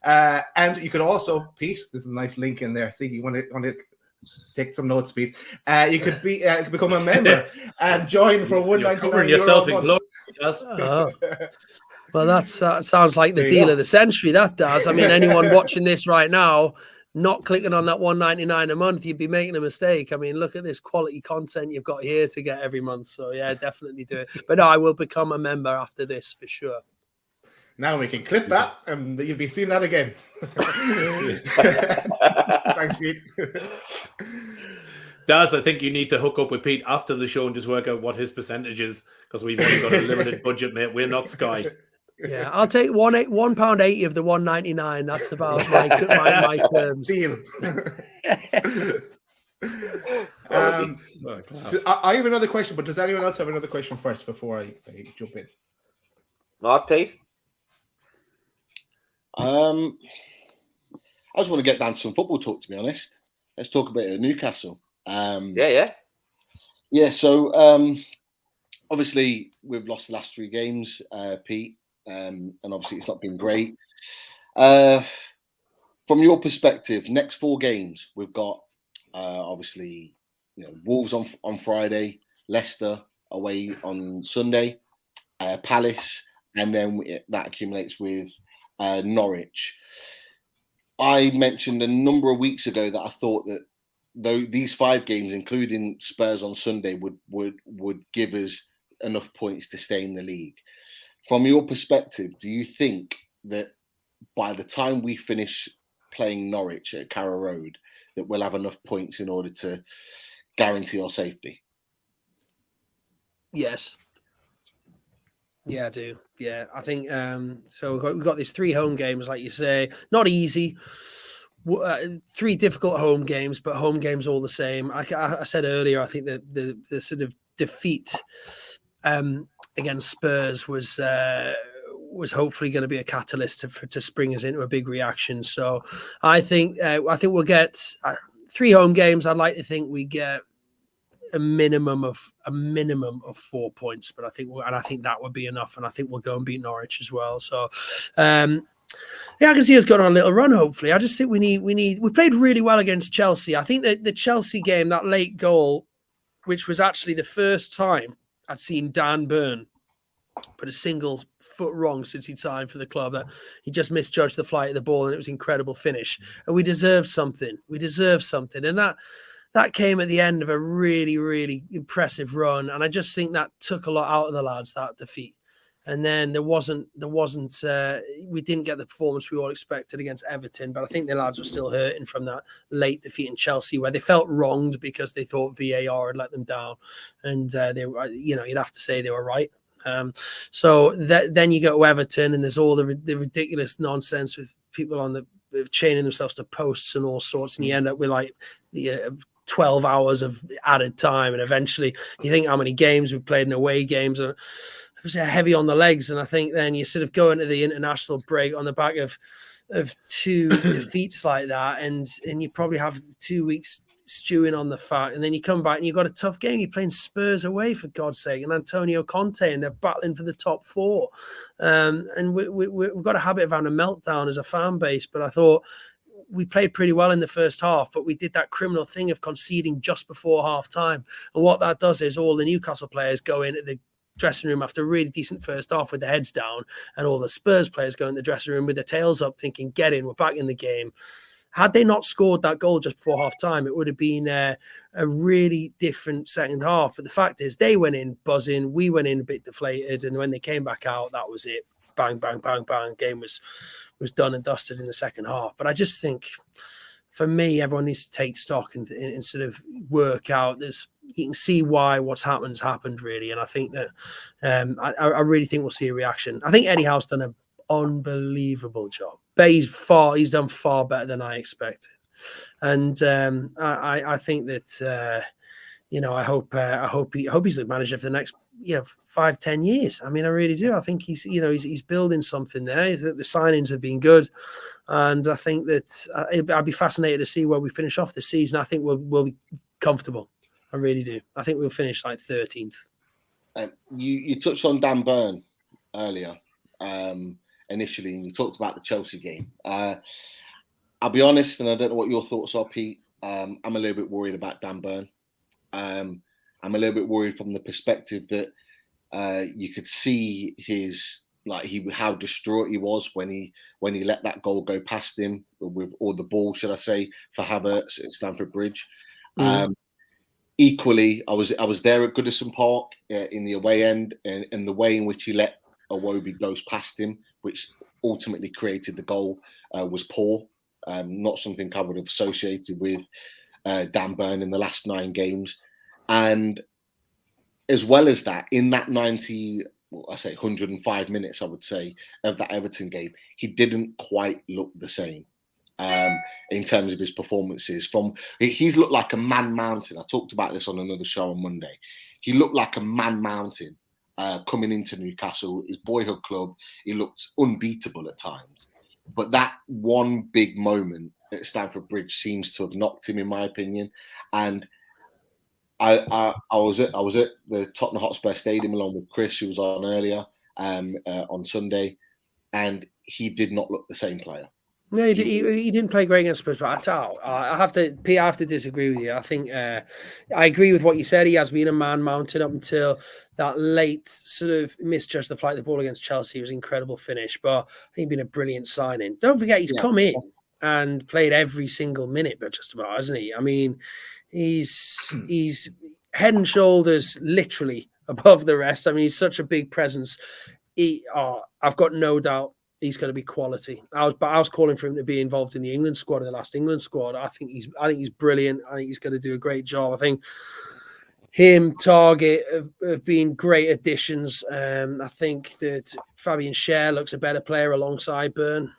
And you could also, Pete, there's a nice link in there. See, you want to take some notes, Pete. You could become a member and join for €199 yourself in month. Oh. Well, that sounds like the deal of the century. That does. I mean, anyone watching this right now, not clicking on that $199 a month, you'd be making a mistake. I mean, look at this quality content you've got here to get every month. So yeah, definitely do it. But no, I will become a member after this for sure. Now we can clip that, and you'll be seeing that again. Thanks, Pete. Daz, I think you need to hook up with Pete after the show and just work out what his percentage is, because we've only got a limited budget, mate. We're not Sky. Yeah, I'll take £1.80 of the $1.99. That's about my terms. Deal. I have another question, but does anyone else have another question first before I jump in? Not Pete. I just want to get down to some football talk, to be honest. Let's talk a bit of Newcastle. Yeah. So obviously we've lost the last 3 games, Pete, and obviously it's not been great. From your perspective, next 4 games we've got obviously, Wolves on Friday, Leicester away on Sunday, Palace, and then that accumulates with Norwich. I mentioned a number of weeks ago that I thought that though these 5 games, including Spurs on Sunday, would give us enough points to stay in the league. From your perspective, do you think that by the time we finish playing Norwich at Carrow Road, that we'll have enough points in order to guarantee our safety? Yes. Yeah, I do. Yeah, I think so. We've got these 3 home games, like you say, not easy. 3 difficult home games, but home games all the same. I said earlier, I think that the sort of defeat against Spurs was hopefully going to be a catalyst to spring us into a big reaction. So I think we'll get 3 home games. I'd like to think we get a minimum of 4 points, but I think that would be enough, and I think we'll go and beat Norwich as well. So I can see us going on a little run. Hopefully, I just think we played really well against Chelsea. I think that the Chelsea game, that late goal, which was actually the first time I'd seen Dan Burn put a single foot wrong since he'd signed for the club, that he just misjudged the flight of the ball, and it was an incredible finish. And we deserved something. And that came at the end of a really, really impressive run. And I just think that took a lot out of the lads, that defeat. And then we didn't get the performance we all expected against Everton, but I think the lads were still hurting from that late defeat in Chelsea, where they felt wronged because they thought VAR had let them down. And you'd have to say they were right. So then you go to Everton, and there's all the ridiculous nonsense with people on the chaining themselves to posts and all sorts, and you end up with 12 hours of added time, and eventually you think how many games we played in away games, and it was heavy on the legs. And I think then you sort of go into the international break on the back of 2 defeats like that, and you probably have 2 weeks stewing on the fact, and then you come back and you've got a tough game. You're playing Spurs away, for God's sake, and Antonio Conte, and they're battling for the top 4. And we've got a habit of having a meltdown as a fan base, but I thought we played pretty well in the first half, but we did that criminal thing of conceding just before half time. And what that does is all the Newcastle players go into the dressing room after a really decent first half with their heads down, and all the Spurs players go in the dressing room with their tails up thinking, get in, we're back in the game. Had they not scored that goal just before half time, it would have been a really different second half. But the fact is, they went in buzzing, we went in a bit deflated, and when they came back out, that was it. Bang, bang, bang, bang. Game was done and dusted in the second half. But I just think, for me, everyone needs to take stock and sort of work out. You can see why what's happened's happened, really. And I think that I really think we'll see a reaction. I think Eddie Howe's done an unbelievable job. But he's done far better than I expected. And I think that I hope he's the manager for the next 5-10 years. I mean, I really do. I think he's building something there. The signings have been good, and I think that I'd be fascinated to see where we finish off this season. I think we'll be comfortable. I really do. I think we'll finish 13th. You touched on Dan Burn earlier, initially, and you talked about the Chelsea game. I'll be honest, and I don't know what your thoughts are, Pete. I'm a little bit worried about Dan Burn. I'm a little bit worried from the perspective that you could see how distraught he was when he let that goal go past him, or the ball, should I say, for Havertz at Stamford Bridge. Equally, I was there at Goodison Park in the away end, and the way in which he let Iwobi goes past him, which ultimately created the goal, was poor. Not something I would have associated with Dan Burn in the last 9 games. And as well as that, in that 105 minutes, I would say, of that Everton game, he didn't quite look the same in terms of his performances. He's looked like a man mountain. I talked about this on another show on Monday. He looked like a man mountain coming into Newcastle, his boyhood club. He looked unbeatable at times. But that one big moment at Stamford Bridge seems to have knocked him, in my opinion. And I was at the Tottenham Hotspur Stadium along with Chris, who was on earlier on Sunday, and he did not look the same player. No, he didn't play great against Spurs, but I have to disagree with you. I think I agree with what you said. He has been a man mountain up until that late sort of misjudged the flight of the ball against Chelsea. It was an incredible finish, but I think been a brilliant signing. Don't forget, he's come in and played every single minute, but just about, hasn't he? I mean, he's head and shoulders literally above the rest. I mean, he's such a big presence. I've got no doubt he's going to be quality. I was calling for him to be involved in the England squad, in the last England squad. I think he's brilliant. I think he's going to do a great job. I think him, Target have been great additions. I think that Fabian Schär looks a better player alongside Burn.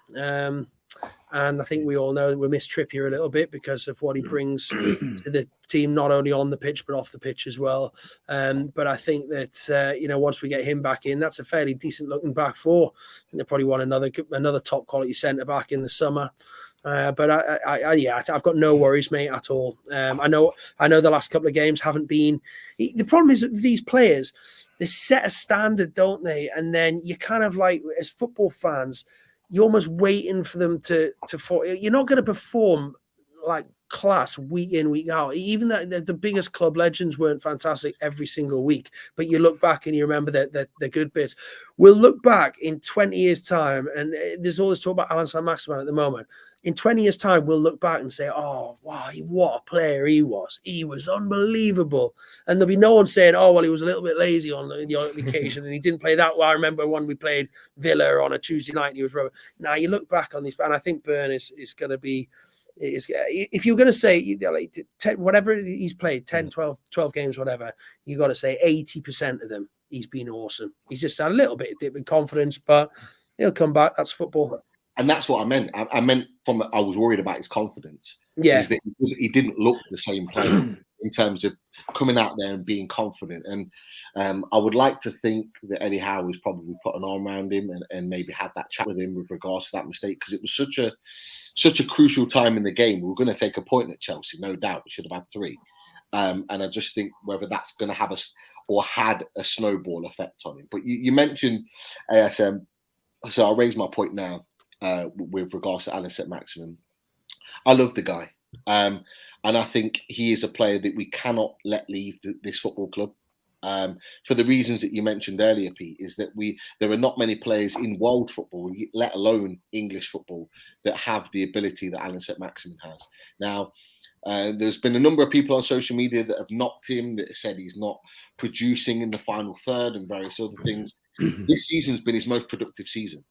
And I think we all know that we miss Trippier a little bit because of what he brings to the team, not only on the pitch, but off the pitch as well. But I think that, once we get him back in, that's a fairly decent looking back four. I think they probably want another top quality centre back in the summer. But I've got no worries, mate, at all. I know the last couple of games haven't been. The problem is that these players, they set a standard, don't they? And then you kind of like, as football fans, you're almost waiting for them to you're not going to perform like class week in, week out. Even the biggest club legends weren't fantastic every single week, but you look back and you remember the good bits. We'll look back in 20 years' time, and there's all this talk about Allan Saint-Maximin at the moment. In 20 years' time, we'll look back and say, oh, wow, what a player he was. He was unbelievable. And there'll be no one saying, oh, well, he was a little bit lazy on the occasion and he didn't play that well. I remember when we played Villa on a Tuesday night and he was rubber. Now, you look back on these, and I think Burn is going to be, if you're going to say, whatever he's played, 10, 12 games, whatever, you got to say 80% of them, he's been awesome. He's just had a little bit of dip in confidence, but he'll come back. That's football. And that's what I meant. I meant I was worried about his confidence. Yeah. Is that he didn't look the same player in terms of coming out there and being confident. And I would like to think that Eddie Howe has probably put an arm around him and maybe had that chat with him with regards to that mistake, because it was such a crucial time in the game. We were going to take a point at Chelsea, no doubt. We should have had 3. And I just think whether that's going to have had a snowball effect on him. But you mentioned ASM, so I'll raise my point now. With regards to Allan Saint-Maximin, I love the guy, and I think he is a player that we cannot let leave this football club. For the reasons that you mentioned earlier, Pete, is that there are not many players in world football, let alone English football, that have the ability that Allan Saint-Maximin has. Now, there's been a number of people on social media that have knocked him, that have said he's not producing in the final third and various other things. This season's been his most productive season.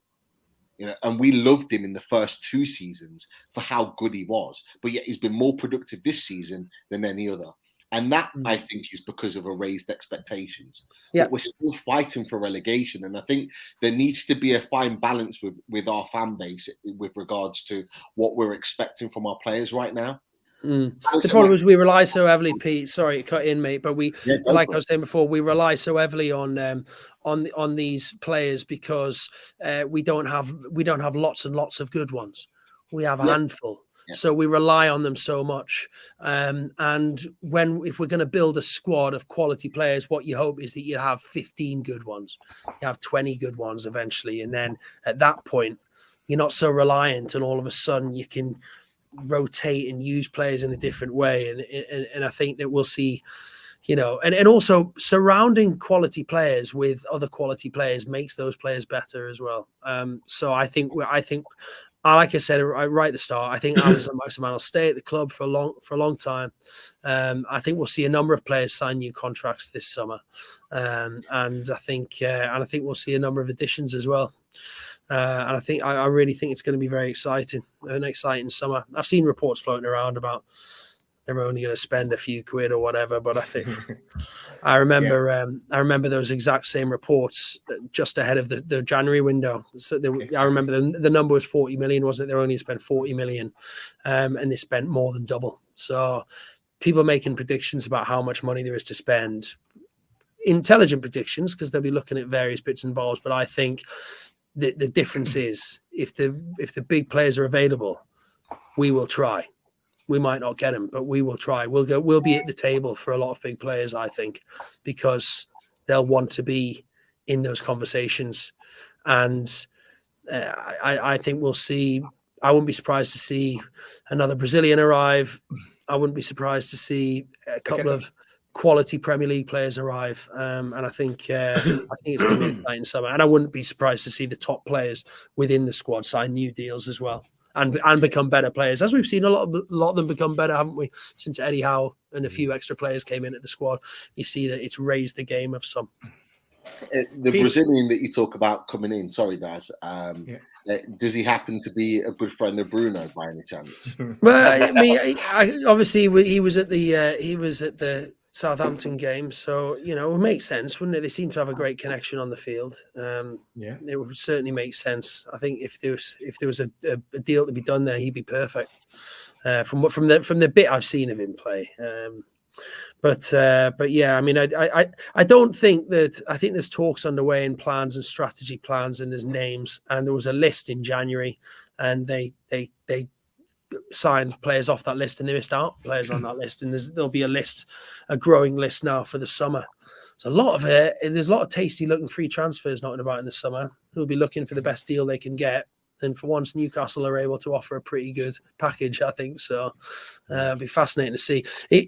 And we loved him in the first 2 seasons for how good he was, but yet he's been more productive this season than any other. And that, I think, is because of raised expectations. Yeah. But we're still fighting for relegation. And I think there needs to be a fine balance with our fan base with regards to what we're expecting from our players right now. The problem is we rely so heavily, Pete. Sorry to cut in, mate, but like I was saying before, we rely so heavily on these players because we don't have lots and lots of good ones. We have a handful, so we rely on them so much. And if we're going to build a squad of quality players, what you hope is that you have 15 good ones, you have 20 good ones eventually, and then at that point, you're not so reliant, and all of a sudden you can rotate and use players in a different way, and I think that we'll see, and also surrounding quality players with other quality players makes those players better as well. So I think like I said right at the start, I think Allan Saint-Maximin will stay at the club for a long time. I think we'll see a number of players sign new contracts this summer, and I think we'll see a number of additions as well. And I really think it's going to be very exciting, an exciting summer. I've seen reports floating around about they're only going to spend a few quid or whatever, but I think I remember those exact same reports just ahead of the January window. So I remember the number was 40 million, wasn't it? They only spent 40 million, and they spent more than double. So people making predictions about how much money there is to spend, intelligent predictions, because they'll be looking at various bits and bobs. But I think the difference is if the big players are available, we will try. We might not get them, but we will try. We'll be at the table for a lot of big players, I think, because they'll want to be in those conversations. And I think we'll see. I wouldn't be surprised to see another Brazilian arrive. I wouldn't be surprised to see a couple of quality Premier League players arrive. And I think it's going to be an exciting summer. And I wouldn't be surprised to see the top players within the squad sign new deals as well. And become better players, as we've seen a lot of them become better, haven't we? Since Eddie Howe and a few extra players came in at the squad, you see that it's raised the game of some. The Brazilian that you talk about coming in, sorry guys, does he happen to be a good friend of Bruno by any chance? Well, I mean, obviously he was at the Southampton game, so it would make sense, wouldn't it? They seem to have a great connection on the field. It would certainly make sense. I think if there was a deal to be done there, he'd be perfect. From the bit I've seen of him play. But yeah, I mean, I don't think that. I think there's talks underway and plans and strategy plans, and there's names, and there was a list in January, and they signed players off that list, and they missed out players on that list, and there'll be a growing list now for the summer. So there's a lot of tasty looking free transfers knocking about in the summer who'll be looking for the best deal they can get. And for once, Newcastle are able to offer a pretty good package, I think. So it'll be fascinating to see.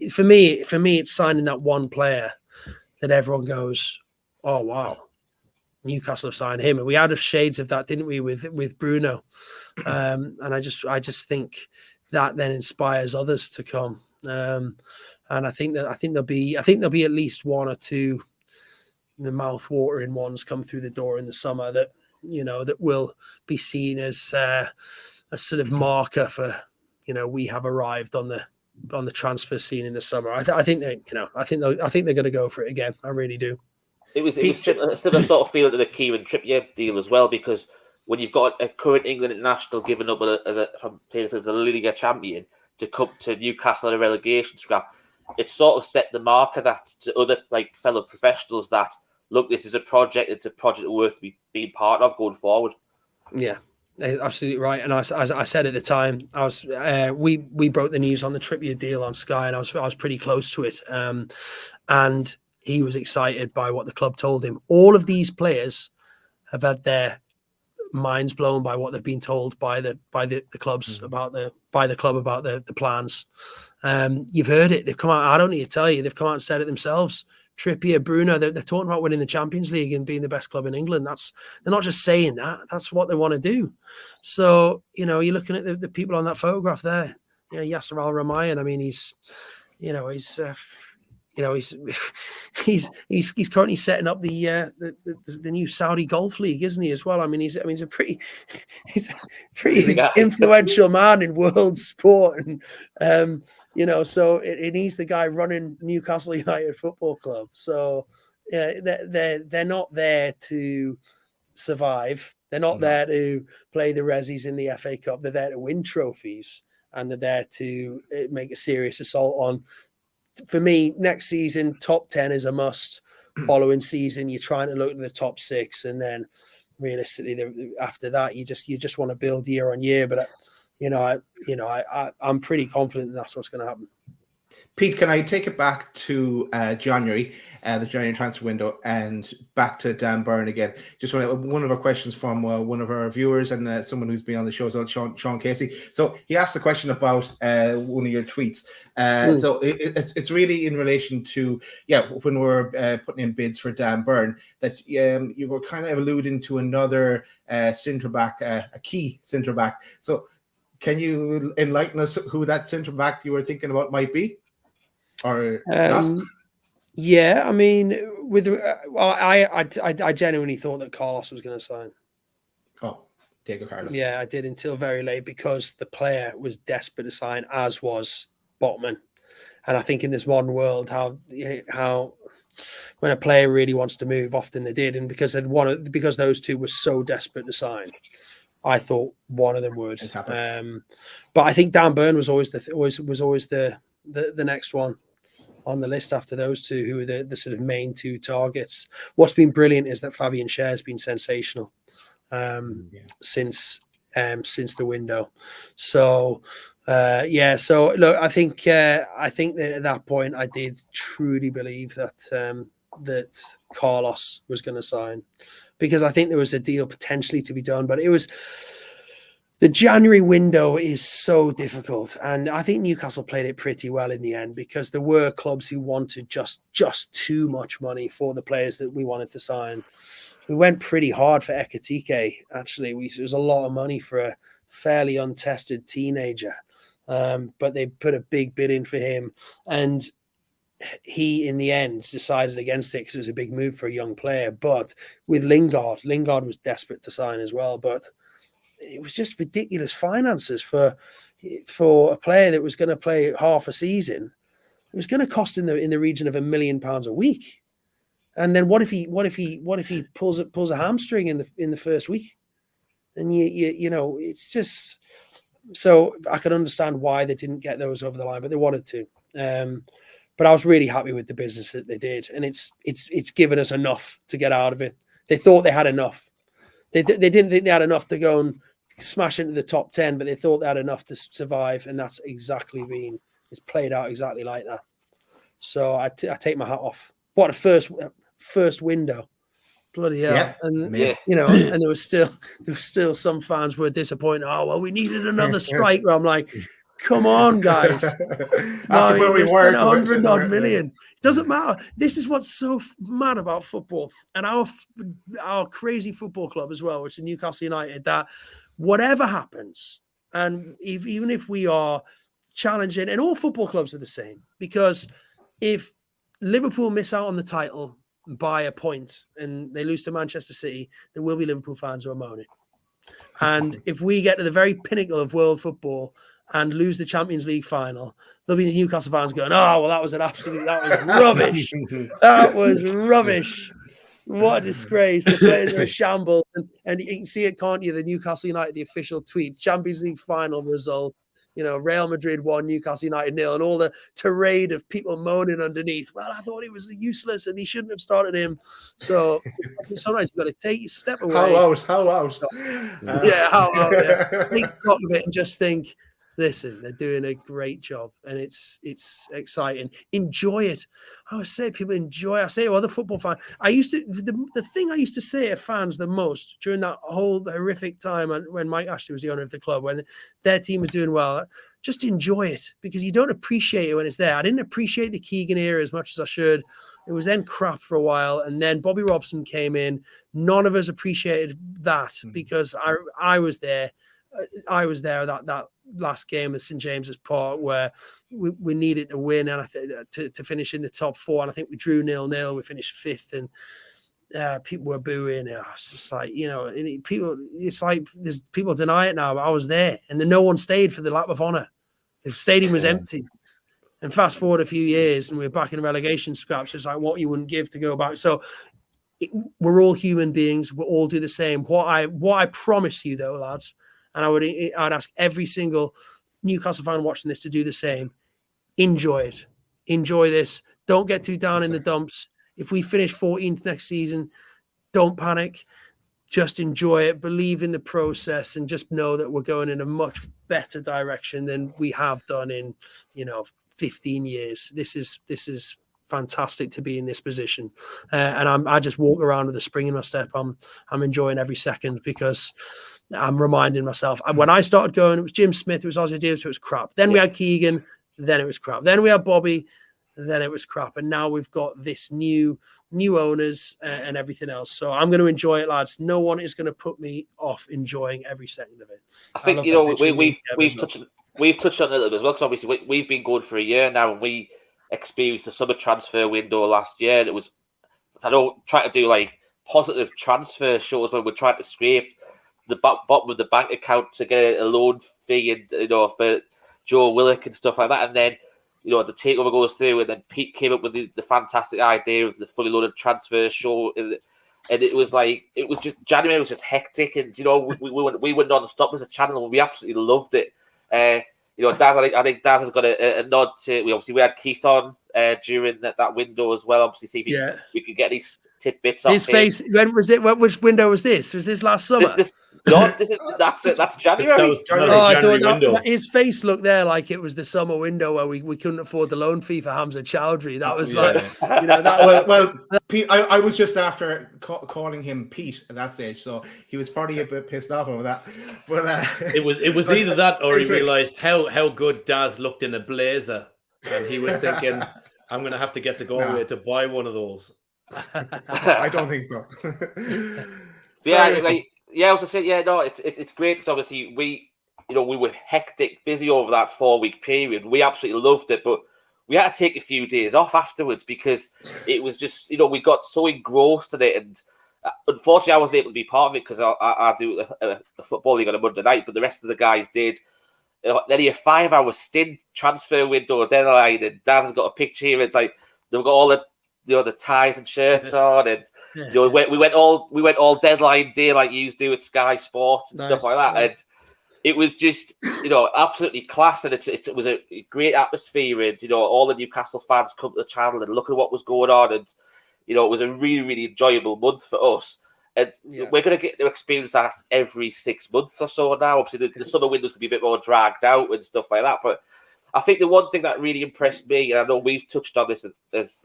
For me, it's signing that one player that everyone goes, oh wow, Newcastle have signed him, and we had shades of that, didn't we, with Bruno? And I just think that then inspires others to come. And I think there'll be at least one or two mouth-watering ones come through the door in the summer that will be seen as a sort of marker for we have arrived on the transfer scene in the summer. I think they're going to go for it again. I really do. It was a similar sort of feel to the Kieran Trippier deal as well, because when you've got a current England international given up as a Liga champion to come to Newcastle at a relegation scrap, it sort of set the marker that to other fellow professionals that look, this is a project. It's a project worth being part of going forward. Yeah, absolutely right. And as I said at the time, we broke the news on the Trippier deal on Sky, and I was pretty close to it. And he was excited by what the club told him. All of these players have had their minds blown by what they've been told by the clubs about the plans. You've heard it. They've come out. I don't need to tell you. They've come out and said it themselves. Trippier, Bruno, they're talking about winning the Champions League and being the best club in England. They're not just saying that. That's what they want to do. So you're looking at the people on that photograph there. Yasser Al-Rumayyan. I mean, he's currently setting up the new Saudi Golf League, isn't he, as well? I mean, he's a pretty influential man in world sport, and so he's the guy running Newcastle United Football Club. So they're not there to survive. They're not there to play the Rezzies in the FA Cup. They're there to win trophies, and they're there to make a serious assault on. For me, next season, top 10 is a must. Following season, you're trying to look at the top 6, and then realistically, after that, you just want to build year on year. But I'm pretty confident that's what's going to happen. Pete, can I take it back to January, the January transfer window, and back to Dan Byrne again? Just one of our questions from one of our viewers and someone who's been on the show as well, Sean Casey. So he asked the question about one of your tweets. So it's really in relation to, when we're putting in bids for Dan Byrne, that you were kind of alluding to another centre back, a key centre back. So can you enlighten us who that centre back you were thinking about might be? Or not? Yeah, I mean, I genuinely thought that Carlos was going to sign. Oh, Diego Carlos. Yeah, I did until very late because the player was desperate to sign, as was Botman. And I think in this modern world, how when a player really wants to move, often they did, and because those two were so desperate to sign, I thought one of them would. But I think Dan Byrne was always the next one on the list after those two, who were the sort of main two targets. What's been brilliant is that Fabian Schär has been sensational since the window. So so look, I think that at that point I did truly believe that that Carlos was going to sign, because I think there was a deal potentially to be done, but it was. The January window is so difficult, and I think Newcastle played it pretty well in the end, because there were clubs who wanted just too much money for the players that we wanted to sign. We went pretty hard for Ekitike, actually. It was a lot of money for a fairly untested teenager, but they put a big bid in for him, and he, in the end, decided against it because it was a big move for a young player. But with Lingard was desperate to sign as well, but it was just ridiculous finances for a player that was going to play half a season. It was going to cost in the region of £1 million a week. And then what if he pulls a hamstring in the first week? And you know, it's just, so I can understand why they didn't get those over the line, but they wanted to. But I was really happy with the business that they did, and it's given us enough to get out of it. They thought they had enough. They didn't think they had enough to go and smash into the top 10, but they thought they had enough to survive, and that's exactly it's played out exactly like that. So I take my hat off. What a first window. Bloody hell. Yeah. And you know, and there was still some fans were disappointed. Oh, well, we needed another striker. I'm like, come on, guys. After where we were, 100 odd million. It doesn't matter. This is what's so mad about football, and our crazy football club as well, which is Newcastle United, that whatever happens, and even if we are challenging, and all football clubs are the same, because if Liverpool miss out on the title by a point and they lose to Manchester City, there will be Liverpool fans who are moaning. And if we get to the very pinnacle of world football and lose the Champions League final, there'll be Newcastle fans going, oh, well, that was rubbish. That was rubbish. What a disgrace. The players are a shambles. And you can see it, can't you? The Newcastle United, the official tweet, Champions League final result. You know, Real Madrid 1, Newcastle United 0, and all the tirade of people moaning underneath. Well, I thought he was useless and he shouldn't have started him. So sometimes you've got to take a step away. How out? How out? Yeah. Take stock of it and just think, listen, they're doing a great job, and it's exciting. Enjoy it. I always say people enjoy. I say to other football fans, the thing I used to say to fans the most during that whole horrific time when Mike Ashley was the owner of the club, when their team was doing well, just enjoy it, because you don't appreciate it when it's there. I didn't appreciate the Keegan era as much as I should. It was then crap for a while, and then Bobby Robson came in. None of us appreciated that because I was there. I was there that last game at St James's Park where we needed to win, and to finish in the top 4, and I think we drew 0-0. We finished 5th, and people were booing. It's just like, you know, it's like there's people deny it now, but I was there, and then no one stayed for the lap of honour. The stadium was empty. And fast forward a few years, and we're back in relegation scraps. It's like what you wouldn't give to go back. So we're all human beings. We'll all do the same. What I promise you, though, lads, and I'd ask every single Newcastle fan watching this to do the same. Enjoy it. Enjoy this. Don't get too down in the dumps. If we finish 14th next season, don't panic. Just enjoy it. Believe in the process, and just know that we're going in a much better direction than we have done in, 15 years. This is fantastic to be in this position, and I just walk around with a spring in my step. I'm enjoying every second because I'm reminding myself. When I started going, it was Jim Smith, it was Ozzy Davis, it was crap. Then we had Keegan, then it was crap. Then we had Bobby, then it was crap. And now we've got this new owners and everything else. So I'm going to enjoy it, lads. No one is going to put me off enjoying every second of it. I think we've touched on it a little bit as well, because obviously we've been going for a year now, and we experienced the summer transfer window last year. And it was, I don't try to do like positive transfer shows when we're trying to scrape the bottom of the bank account to get a loan fee, and for Joe Willock and stuff like that. And then the takeover goes through, and then Pete came up with the fantastic idea of the fully loaded transfer show, and it was just January was just hectic, and we were non-stop as a channel, and we absolutely loved it. Daz, I think Daz has got a nod to. We had Keith on during that window as well. Obviously, see if we could get these tidbits off his face. When was it? Which window was this? Was this last summer? That's January. I thought his face looked there like it was the summer window where we couldn't afford the loan fee for Hamza Chowdhury. That was Pete, I was just after calling him Pete at that stage, so he was probably a bit pissed off over that. But it was either that or he realised how good Daz looked in a blazer, and he was thinking, I'm going to have to get to Galway to buy one of those. I don't think so. I was just saying, it's great because obviously we were hectic, busy over that 4-week period. We absolutely loved it, but we had to take a few days off afterwards because it was just, we got so engrossed in it. And unfortunately, I wasn't able to be part of it because I do a football league on a Monday night, but the rest of the guys did. Nearly a 5-hour stint, transfer window deadline, and Daz has got a picture here. It's like they've got all the ties and shirts on, and we went all deadline day like you do at Sky Sports and stuff like that, and it was just absolutely class, and it was a great atmosphere, and all the Newcastle fans come to the channel and look at what was going on, and it was a really, really enjoyable month for us, and we're going to get to experience that every 6 months or so now. Obviously, the summer windows could be a bit more dragged out and stuff like that, but I think the one thing that really impressed me, and I know we've touched on this as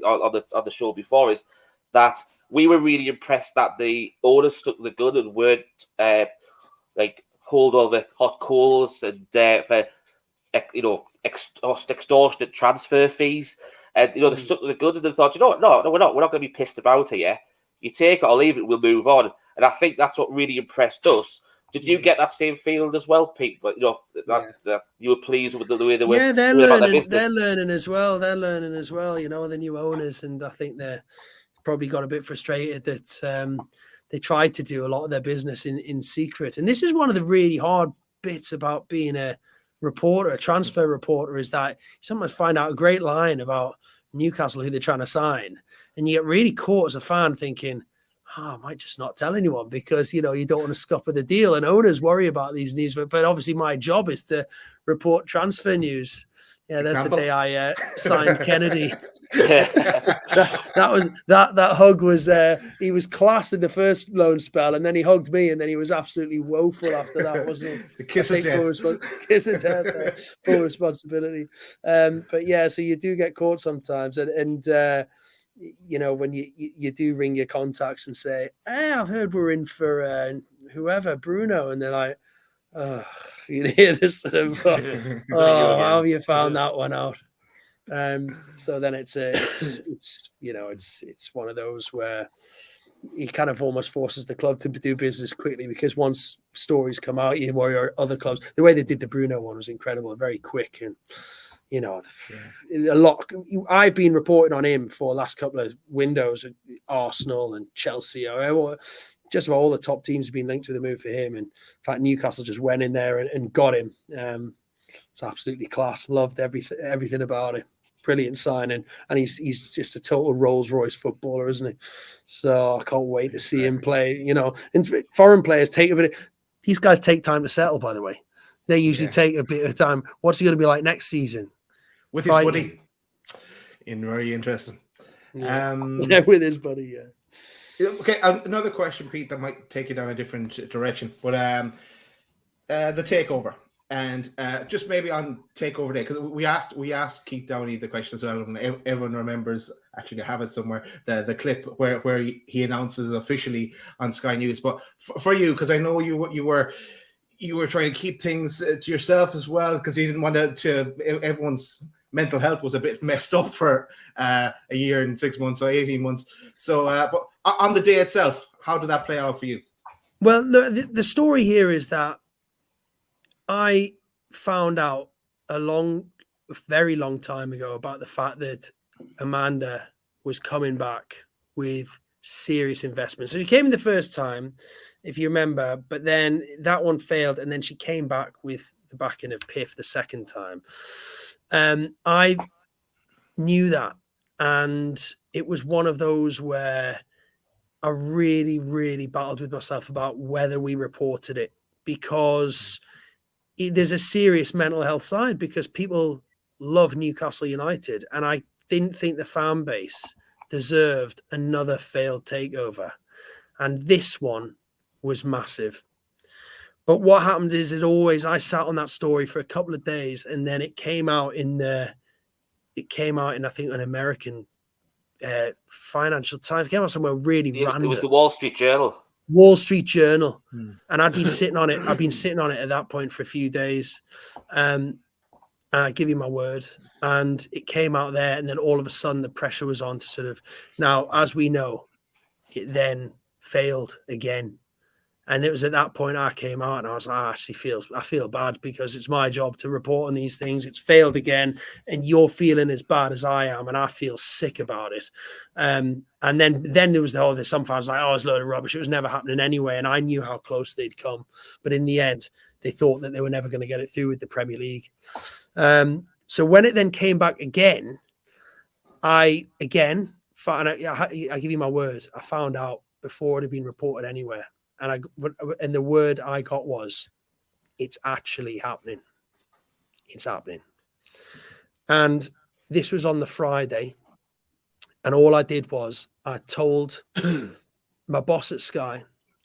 on the show before, is that we were really impressed that the owners stuck the gun and weren't hold all the hot coals and for extortionate transfer fees, and they stuck to the gun and they thought, no, we're not going to be pissed about it. Yeah, you take it or leave it, we'll move on. And I think that's what really impressed us. Did you get that same feeling as well, Pete? But you were pleased with the way they were. Yeah, they're learning as well. The new owners, and I think they're probably got a bit frustrated that they tried to do a lot of their business in secret. And this is one of the really hard bits about being a transfer reporter, is that you sometimes find out a great line about Newcastle who they're trying to sign, and you get really caught as a fan thinking, I might just not tell anyone because, you don't want to scupper the deal, and owners worry about these news. But obviously my job is to report transfer news. Yeah, that's the day I signed Kennedy. that hug was, he was class in the first loan spell, and then he hugged me, and then he was absolutely woeful after that, wasn't he? The kiss of death. Kiss of death, full responsibility. But yeah, so you do get caught sometimes, and when you do ring your contacts and say, I've heard we're in for whoever, Bruno, and they're like, you hear this sort of, how have you found that one out? So then it's one of those where he kind of almost forces the club to do business quickly, because once stories come out, you worry other clubs. The way they did the Bruno one was incredible, very quick, and a lot. I've been reporting on him for the last couple of windows at Arsenal and Chelsea. Just about all the top teams have been linked to the move for him. And in fact, Newcastle just went in there and got him. It's absolutely class. Loved everything about it. Brilliant signing. And he's just a total Rolls-Royce footballer, isn't he? So I can't wait to see him play. And foreign players these guys take time to settle, by the way. They usually take a bit of time. What's he going to be like next season? With his buddy. Very interesting. Yeah. With his buddy, yeah. Okay, another question, Pete, that might take you down a different direction. But the takeover. And just maybe on Takeover Day, because we asked Keith Downey the question as well, and everyone remembers, actually I have it somewhere, the clip where he announces officially on Sky News. But for you, because I know you were trying to keep things to yourself as well, because you didn't want to everyone's mental health was a bit messed up for a year and 6 months or 18 months. So, but on the day itself, how did that play out for you? Well, the story here is that I found out a very long time ago about the fact that Amanda was coming back with serious investment. So she came in the first time, if you remember, but then that one failed, and then she came back with the backing of Piff the second time. I knew that, and it was one of those where I really, really battled with myself about whether we reported it, because there's a serious mental health side, because people love Newcastle United, and I didn't think the fan base deserved another failed takeover, and this one was massive. But what happened is, I sat on that story for a couple of days, and then it came out in I think an American Financial Times. It came out somewhere really random. It was the Wall Street Journal. And I'd been sitting on it. I've been sitting on it at that point for a few days. I give you my word. And it came out there, and then all of a sudden the pressure was on to sort of, now, as we know, it then failed again. And it was at that point I came out and I was like, I feel bad, because it's my job to report on these things. It's failed again, and you're feeling as bad as I am, and I feel sick about it. And then there was there's some fans like, oh, it's a load of rubbish. It was never happening anyway. And I knew how close they'd come. But in the end, they thought that they were never going to get it through with the Premier League. So when it then came back again, I give you my word, I found out before it had been reported anywhere. And the word I got was, it's actually happening. It's happening. And this was on the Friday. And all I did was I told my boss at Sky,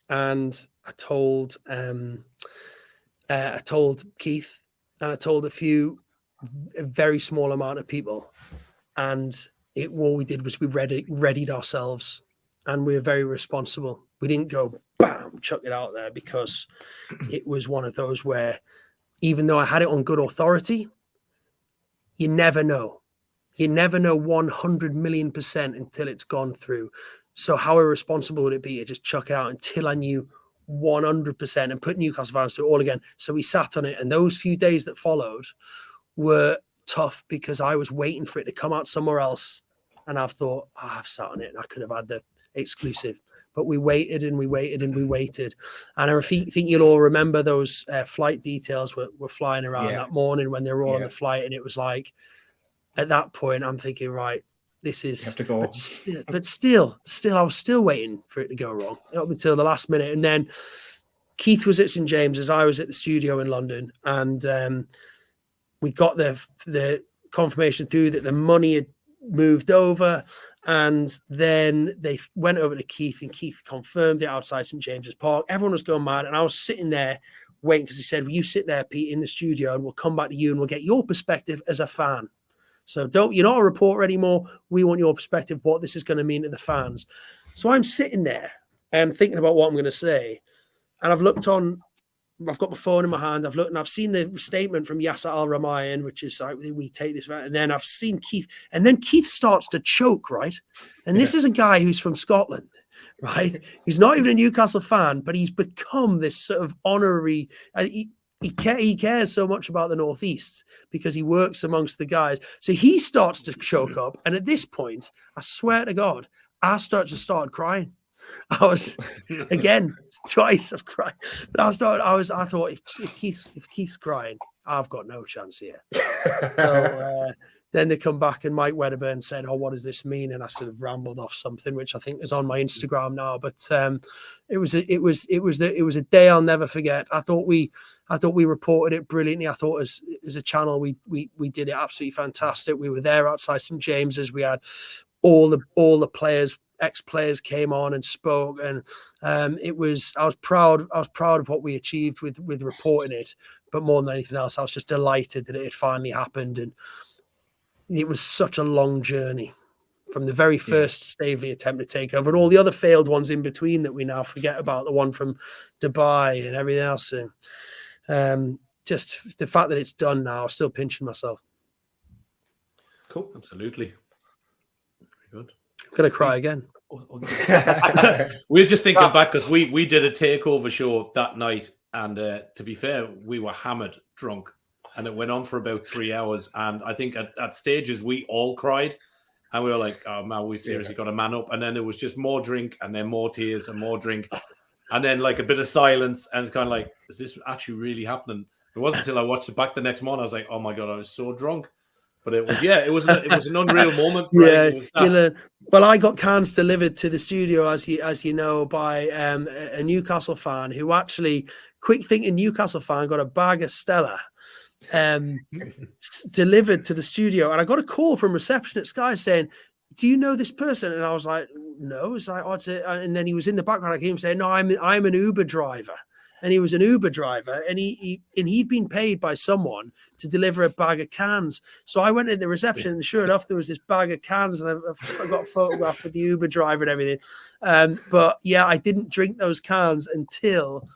and I told Keith, and I told a very small amount of people. And all we did was we readied ourselves, and we were very responsible. We didn't go, bam, chuck it out there, because it was one of those where, even though I had it on good authority, you never know. You never know 100 million % until it's gone through. So how irresponsible would it be to just chuck it out until I knew 100% and put Newcastle fans through it all again? So we sat on it, and those few days that followed were tough, because I was waiting for it to come out somewhere else. And I've thought, I've sat on it and I could have had the exclusive. But we waited and we waited and we waited. And I think you'll all remember those flight details were flying around that morning when they were all on the flight. And it was like, at that point, I'm thinking, right, this is... You have to go. But still, I was still waiting for it to go wrong up until the last minute. And then Keith was at St. James's, I was at the studio in London, and we got the confirmation through that the money had moved over. And then they went over to Keith, and Keith confirmed it outside St. James's Park. Everyone was going mad, and I was sitting there waiting, because he said, well, you sit there, Pete, in the studio, and we'll come back to you and we'll get your perspective as a fan. So you're not a reporter anymore. We want your perspective, what this is going to mean to the fans. So I'm sitting there and thinking about what I'm going to say. And I've got my phone in my hand. I've looked and I've seen the statement from Yasser Al-Ramayan, which is like, we take this, right? And then I've seen Keith, and then Keith starts to choke, right? And this is a guy who's from Scotland, right? He's not even a Newcastle fan, but he's become this sort of honorary, he cares so much about the Northeast because he works amongst the guys. So he starts to choke up. And at this point, I swear to God, I started crying. I was again twice I've cried, but I thought if Keith's crying, I've got no chance here. So then they come back, and Mike Wedderburn said, "Oh, what does this mean?" And I sort of rambled off something which I think is on my Instagram now. But it was a day I'll never forget. I thought we reported it brilliantly. I thought as a channel we did it absolutely fantastic. We were there outside St. James's. We had all the players. Ex-players came on and spoke, and I was proud of what we achieved with reporting it, But more than anything else, I was just delighted that it had finally happened. And it was such a long journey from the very first Staveley attempt to take over and all the other failed ones in between that we now forget about, the one from Dubai and everything else. And just the fact that it's done now, I'm still pinching myself. Cool. Absolutely. Very good. I'm going to cry again. We're just thinking back because we did a takeover show that night. And to be fair, we were hammered drunk. And it went on for about 3 hours. And I think at stages, we all cried. And we were like, oh, man, we seriously got to man up. And then it was just more drink and then more tears and more drink. And then like a bit of silence. And it's kind of like, is this actually really happening? It wasn't until I watched it back the next morning. I was like, oh, my God, I was so drunk. But it was, it was an unreal moment. Yeah. Well, I got cans delivered to the studio, as you know, by a Newcastle fan who actually, quick thinking Newcastle fan, got a bag of Stella delivered to the studio, and I got a call from reception at Sky saying, "Do you know this person?" And I was like, "No." It's like, "What's it?" And then he was in the background. I came saying, "No, I'm an Uber driver." And he was an Uber driver, and he'd been paid by someone to deliver a bag of cans. So I went in the reception, and sure enough, there was this bag of cans, and I got a photograph of the Uber driver and everything. But yeah, I didn't drink those cans until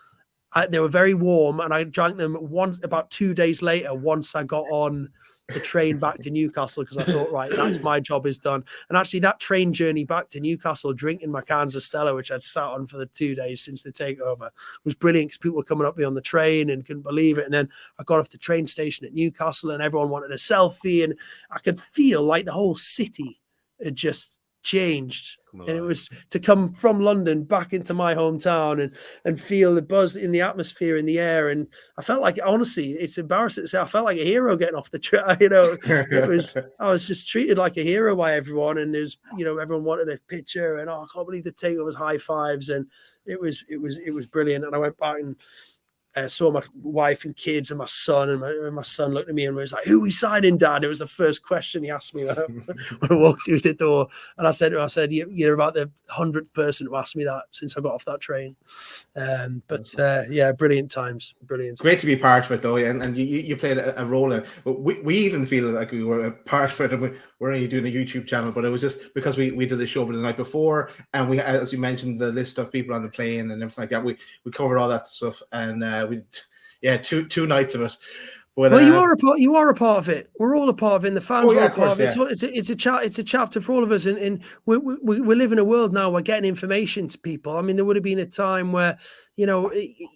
they were very warm, and I drank them about 2 days later once I got on the train back to Newcastle, because I thought, right, that's my job is done. And actually that train journey back to Newcastle, drinking my cans of Stella, which I'd sat on for the 2 days since the takeover, was brilliant, because people were coming up me on the train and couldn't believe it. And then I got off the train station at Newcastle and everyone wanted a selfie, and I could feel like the whole city had just changed. And it was to come from London back into my hometown and feel the buzz in the atmosphere, in the air. And I felt like, honestly, it's embarrassing to say, I felt like a hero getting off the train. I was just treated like a hero by everyone. And there's, everyone wanted a picture, and I can't believe the takeover was high fives. And it was brilliant. And I went back and saw my wife and kids and my son, and my son looked at me and was like, "Who are we signing, Dad?" It was the first question he asked me when I walked through the door. And I said, "You're about the 100th person to ask me that since I got off that train." Brilliant times, brilliant. Great to be part of it, though, and you played a role in it. But we even feel like we were a part of it, and we're only doing a YouTube channel, but it was just because we did the show the night before, and we, as you mentioned, the list of people on the plane and everything like that. We covered all that stuff, and two nights of it. But, well, you are a part of it. We're all a part of it. And the fans are a part of it. It's a chapter for all of us. And we live in a world now where getting information to people. I mean, there would have been a time where,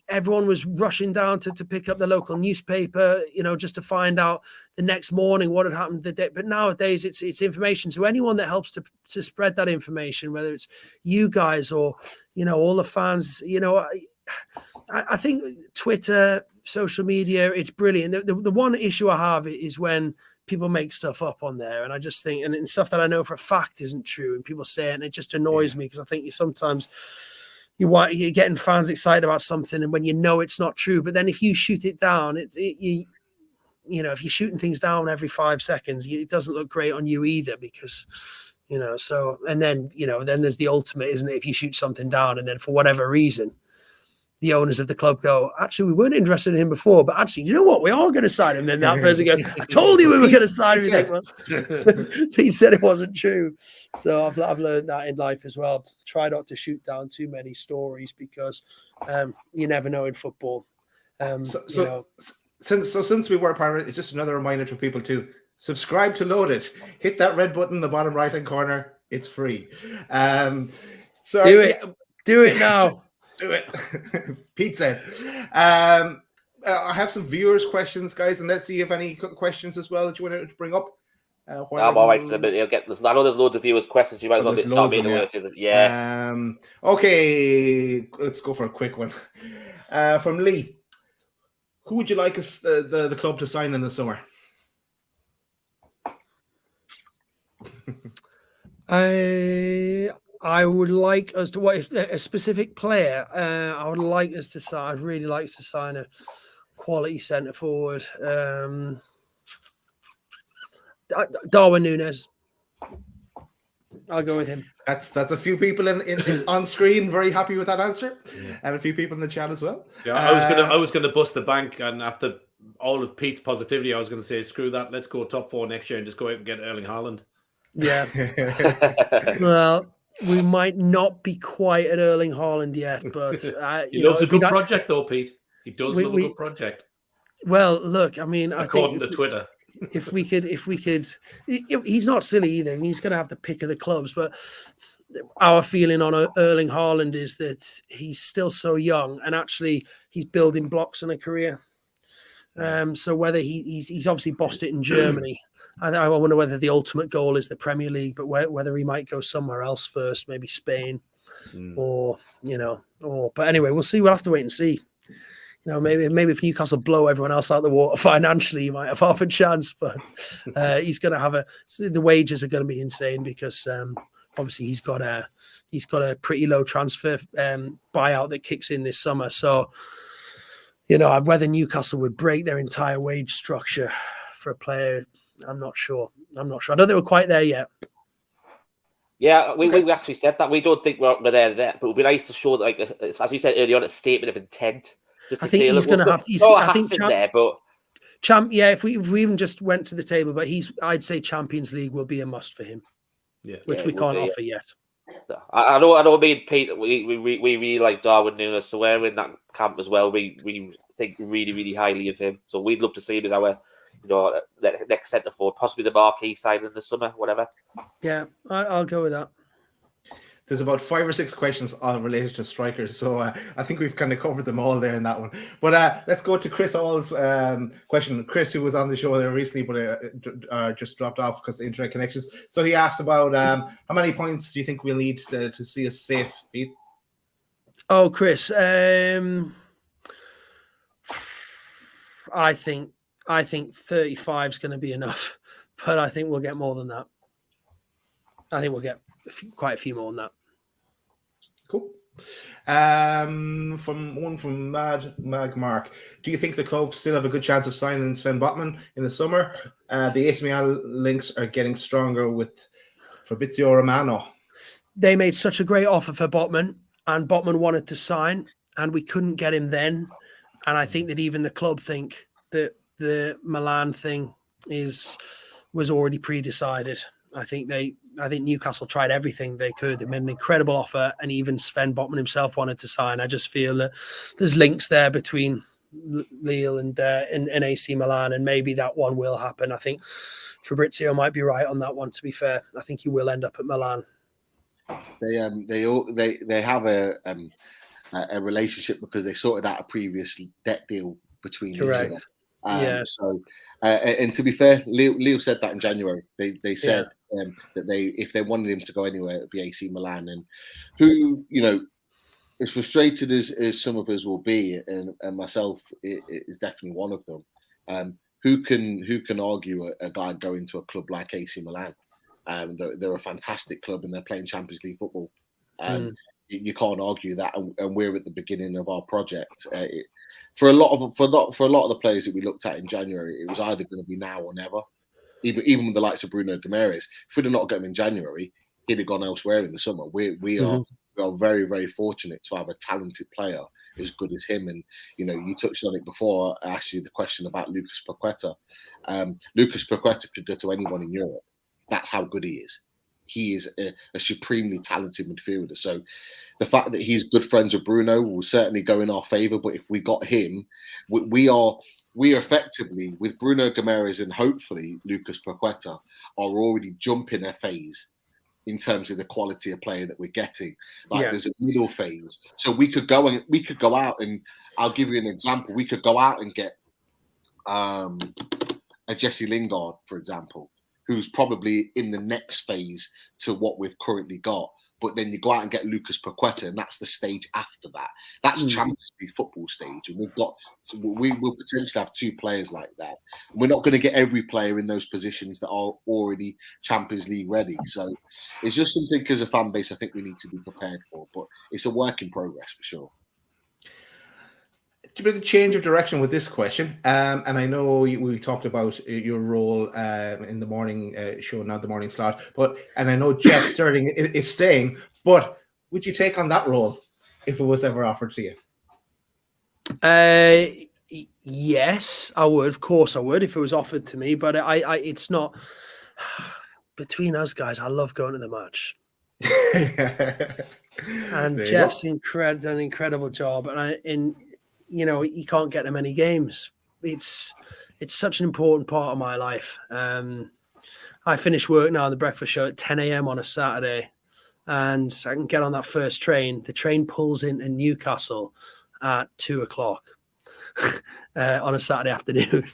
everyone was rushing down to pick up the local newspaper, just to find out the next morning what had happened the day. But nowadays it's information. So anyone that helps to spread that information, whether it's you guys or, all the fans, I think Twitter, social media, it's brilliant. The one issue I have is when people make stuff up on there, and I just think, and stuff that I know for a fact isn't true, and people say it, and it just annoys me, because I think sometimes you're getting fans excited about something, and when it's not true, but then if you shoot it down, if you're shooting things down every 5 seconds, it doesn't look great on you either, because so, and then then there's the ultimate, isn't it? If you shoot something down and then for whatever reason the owners of the club go, "Actually, we weren't interested in him before, but actually, you know what? We are going to sign him." Then that person goes, "I told you we were going to sign him." Pete said it wasn't true. So I've learned that in life as well. Try not to shoot down too many stories, because you never know in football. Since we were part of it, it's just another reminder for people to subscribe to Load It. Hit that red button in the bottom right hand corner. It's free. Do it now. Do it. Pete said. I have some viewers' questions, guys, and let's see if any questions as well that you wanted to bring up. I'm all right for a minute. I know there's loads of viewers' questions. You might as well start making them. Yeah. Okay, let's go for a quick one. From Lee. Who would you like us the club to sign in the summer? I would like us to a specific player. I would like us to sign. I'd really like to sign a quality centre forward. Darwin Núñez. I'll go with him. That's a few people in on screen very happy with that answer, and a few people in the chat as well. Yeah, I was gonna bust the bank, and after all of Pete's positivity, I was going to say, screw that. Let's go top 4 next year and just go out and get Erling Haaland. Yeah. Well, we might not be quite at Erling Haaland yet, but he loves a good project, though, Pete. He does love a good project. Well, look, I mean, according to Twitter, if we could, he's not silly either. He's going to have the pick of the clubs, but our feeling on Erling Haaland is that he's still so young, and actually he's building blocks in a career. So whether he's obviously bossed it in Germany, I wonder whether the ultimate goal is the Premier League, but whether he might go somewhere else first, maybe Spain, or but anyway, we'll see. We'll have to wait and see. Maybe if Newcastle blow everyone else out the water financially, he might have half a chance. But he's going to have the wages are going to be insane because obviously he's got a pretty low transfer buyout that kicks in this summer. So whether Newcastle would break their entire wage structure for a player, I'm not sure. I don't think we're quite there yet. Yeah, we actually said that. We don't think we're there, but it would be nice to show, like, as you said earlier on, a statement of intent. Just to I think he's going to have. I think there, but if we even just went to the table, but I'd say Champions League will be a must for him. Yeah, which we can't offer yet. I know. Me and Pete, we really like Darwin Núñez, so we're in that camp as well. We think really, really highly of him. So we'd love to see him as our, next centre forward, possibly the marquee side in the summer, whatever. Yeah, I'll go with that. There's about 5 or 6 questions all related to strikers, so I think we've kind of covered them all there in that one. But let's go to Chris All's question. Chris, who was on the show there recently, but just dropped off because of the internet connections. So he asked about how many points do you think we'll need to see us safe, Pete? Oh, Chris, I think 35 is going to be enough, but I think we'll get more than that. I think we'll get quite a few more than that. Cool. From Mag Mark, do you think the club still have a good chance of signing Sven Botman in the summer? The AC Milan links are getting stronger with Fabrizio Romano. They made such a great offer for Botman, and Botman wanted to sign, and we couldn't get him then. And I think that even the club think that the Milan thing was already pre-decided. I think Newcastle tried everything they could. They made an incredible offer, and even Sven Botman himself wanted to sign. I just feel that there's links there between Lille and AC Milan, and maybe that one will happen. I think Fabrizio might be right on that one. To be fair, I think he will end up at Milan. They have a relationship because they sorted out a previous debt deal between each other. So, and to be fair, Leo said that in January. They said that if they wanted him to go anywhere, it would be AC Milan. And who, as frustrated as some of us will be, and myself is definitely one of them. Who can argue a guy going to a club like AC Milan? They're a fantastic club and they're playing Champions League football. You can't argue that, and we're at the beginning of our project. For a lot of the players that we looked at in January, it was either going to be now or never. Even with the likes of Bruno Guimaraes, if we'd have not got him in January, he'd have gone elsewhere in the summer. We are very, very fortunate to have a talented player as good as him. And you touched on it before. I asked you the question about Lucas Paqueta. Lucas Paqueta could go to anyone in Europe. That's how good he is. He is a supremely talented midfielder. So the fact that he's good friends with Bruno will certainly go in our favour. But if we got him, we are effectively, with Bruno Guimaraes and hopefully Lucas Paqueta, are already jumping a phase in terms of the quality of player that we're getting. There's a middle phase. So we could go out and I'll give you an example. We could go out and get a Jesse Lingard, for example, who's probably in the next phase to what we've currently got. But then you go out and get Lucas Paqueta, and that's the stage after that. That's Champions League football stage. And we will potentially have 2 players like that. We're not going to get every player in those positions that are already Champions League ready. So it's just something as a fan base I think we need to be prepared for. But it's a work in progress for sure. bit of change of direction with this question, and I know we talked about your role in the morning show, not the morning slot, and I know Jeff Sterling is staying, but would you take on that role if it was ever offered to you? Yes, I would. Of course, I would if it was offered to me. But it's not between us guys. I love going to the match. And Jeff's done an incredible job, and you can't get to many games. It's such an important part of my life. I finish work now on the breakfast show at 10 a.m. on a Saturday, and I can get on that first train. The train pulls into Newcastle at 2:00 on a Saturday afternoon.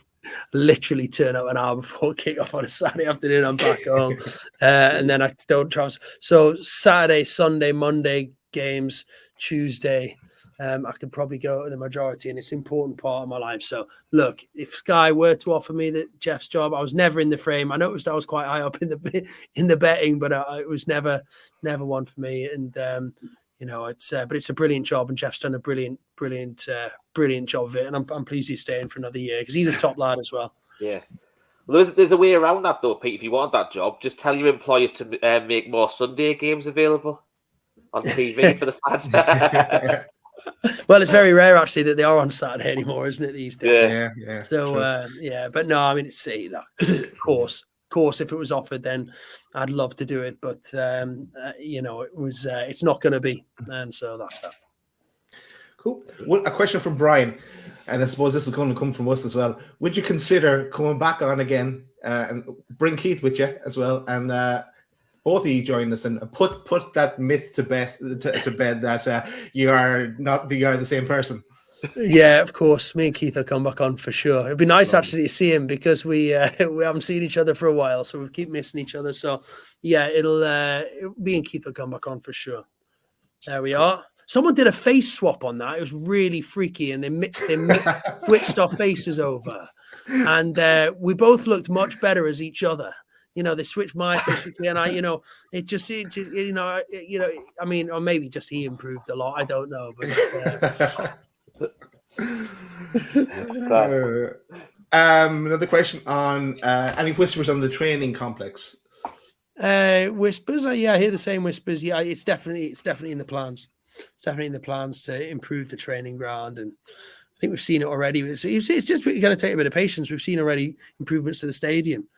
Literally turn up an hour before kick-off on a Saturday afternoon. I'm back home, and then I don't trust. So Saturday, Sunday, Monday games, Tuesday, I could probably go to the majority, and it's an important part of my life. So look, if Sky were to offer me Jeff's job, I was never in the frame. I noticed I was quite high up in the betting, but it was never one for me. And it's a brilliant job, and Jeff's done a brilliant job of it, and I'm pleased he's staying for another year because he's a top lad as well. Yeah. Well, there's a way around that though, Pete. If you want that job, just tell your employers to make more Sunday games available on TV for the fans. Well, it's very rare actually that they are on Saturday anymore, isn't it? These days. Yeah. So but no, I mean, of course, if it was offered, then I'd love to do it, but it's not going to be, and so that's that. Cool. Well, a question from Brian, and I suppose this is going to come from us as well. Would you consider coming back on again and bring Keith with you as well, and both of you join us and put that myth to bed that you are the same person? Yeah, of course. Me and Keith will come back on for sure. It'd be nice actually to see him because we haven't seen each other for a while, so we keep missing each other. So yeah, me and Keith will come back on for sure. There we are. Someone did a face swap on that. It was really freaky, and they switched our faces over, and we both looked much better as each other. They switched my face, and I, I mean, or maybe just he improved a lot. I don't know, but. Another question on any whispers on the training complex? Whispers, I hear the same whispers. Yeah, it's definitely in the plans. It's definitely in the plans to improve the training ground, and I think we've seen it already. It's just going to take a bit of patience. We've seen already improvements to the stadium.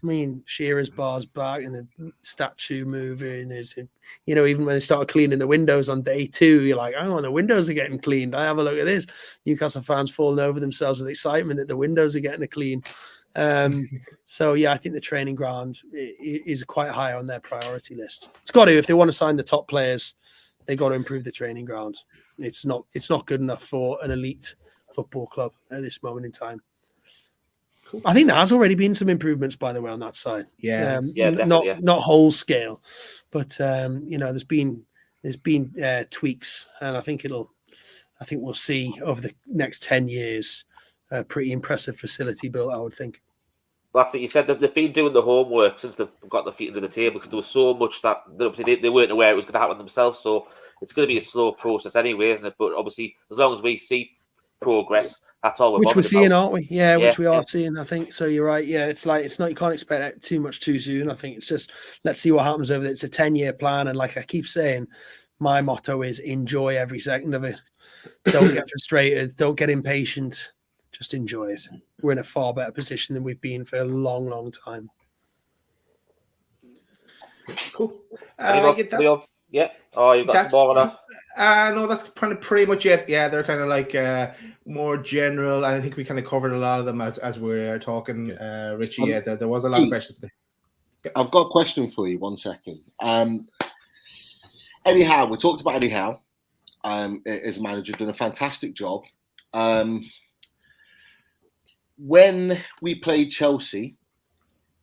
I mean, Shearer's bar's back and the statue moving is, even when they started cleaning the windows on day 2, you're like, oh, the windows are getting cleaned. I have a look at this. Newcastle fans falling over themselves with excitement that the windows are getting clean. So yeah, I think the training ground is quite high on their priority list. It's got to, if they want to sign the top players, they got to improve the training ground. It's not good enough for an elite football club at this moment in time. I think there has already been some improvements, by the way, on that side. Not whole scale, but there's been tweaks, and I think we'll see over the next 10 years a pretty impressive facility built, I would think. That's it. You said that they've been doing the homework since they've got their feet under the table because there was so much that obviously they weren't aware it was going to happen themselves. So it's going to be a slow process anyway, isn't it? But obviously, as long as we see progress, that's all we're seeing, aren't we? Yeah, which we are seeing, I think. So you're right. Yeah, it's not, you can't expect too much too soon. I think it's just, let's see what happens over there. It's a 10-year plan. And like I keep saying, my motto is enjoy every second of it. Don't get frustrated. Don't get impatient. Just enjoy it. We're in a far better position than we've been for a long, long time. Cool. Yeah. Oh, you've got more on that? No, that's pretty much it. Yeah, they're kind of like more general. I think we kind of covered a lot of them as we were talking, Richie. Yeah, there was a lot of questions. Yeah. I've got a question for you. 1 second. Anyhow, we talked about Eddie Howe as a manager, done a fantastic job. When we played Chelsea,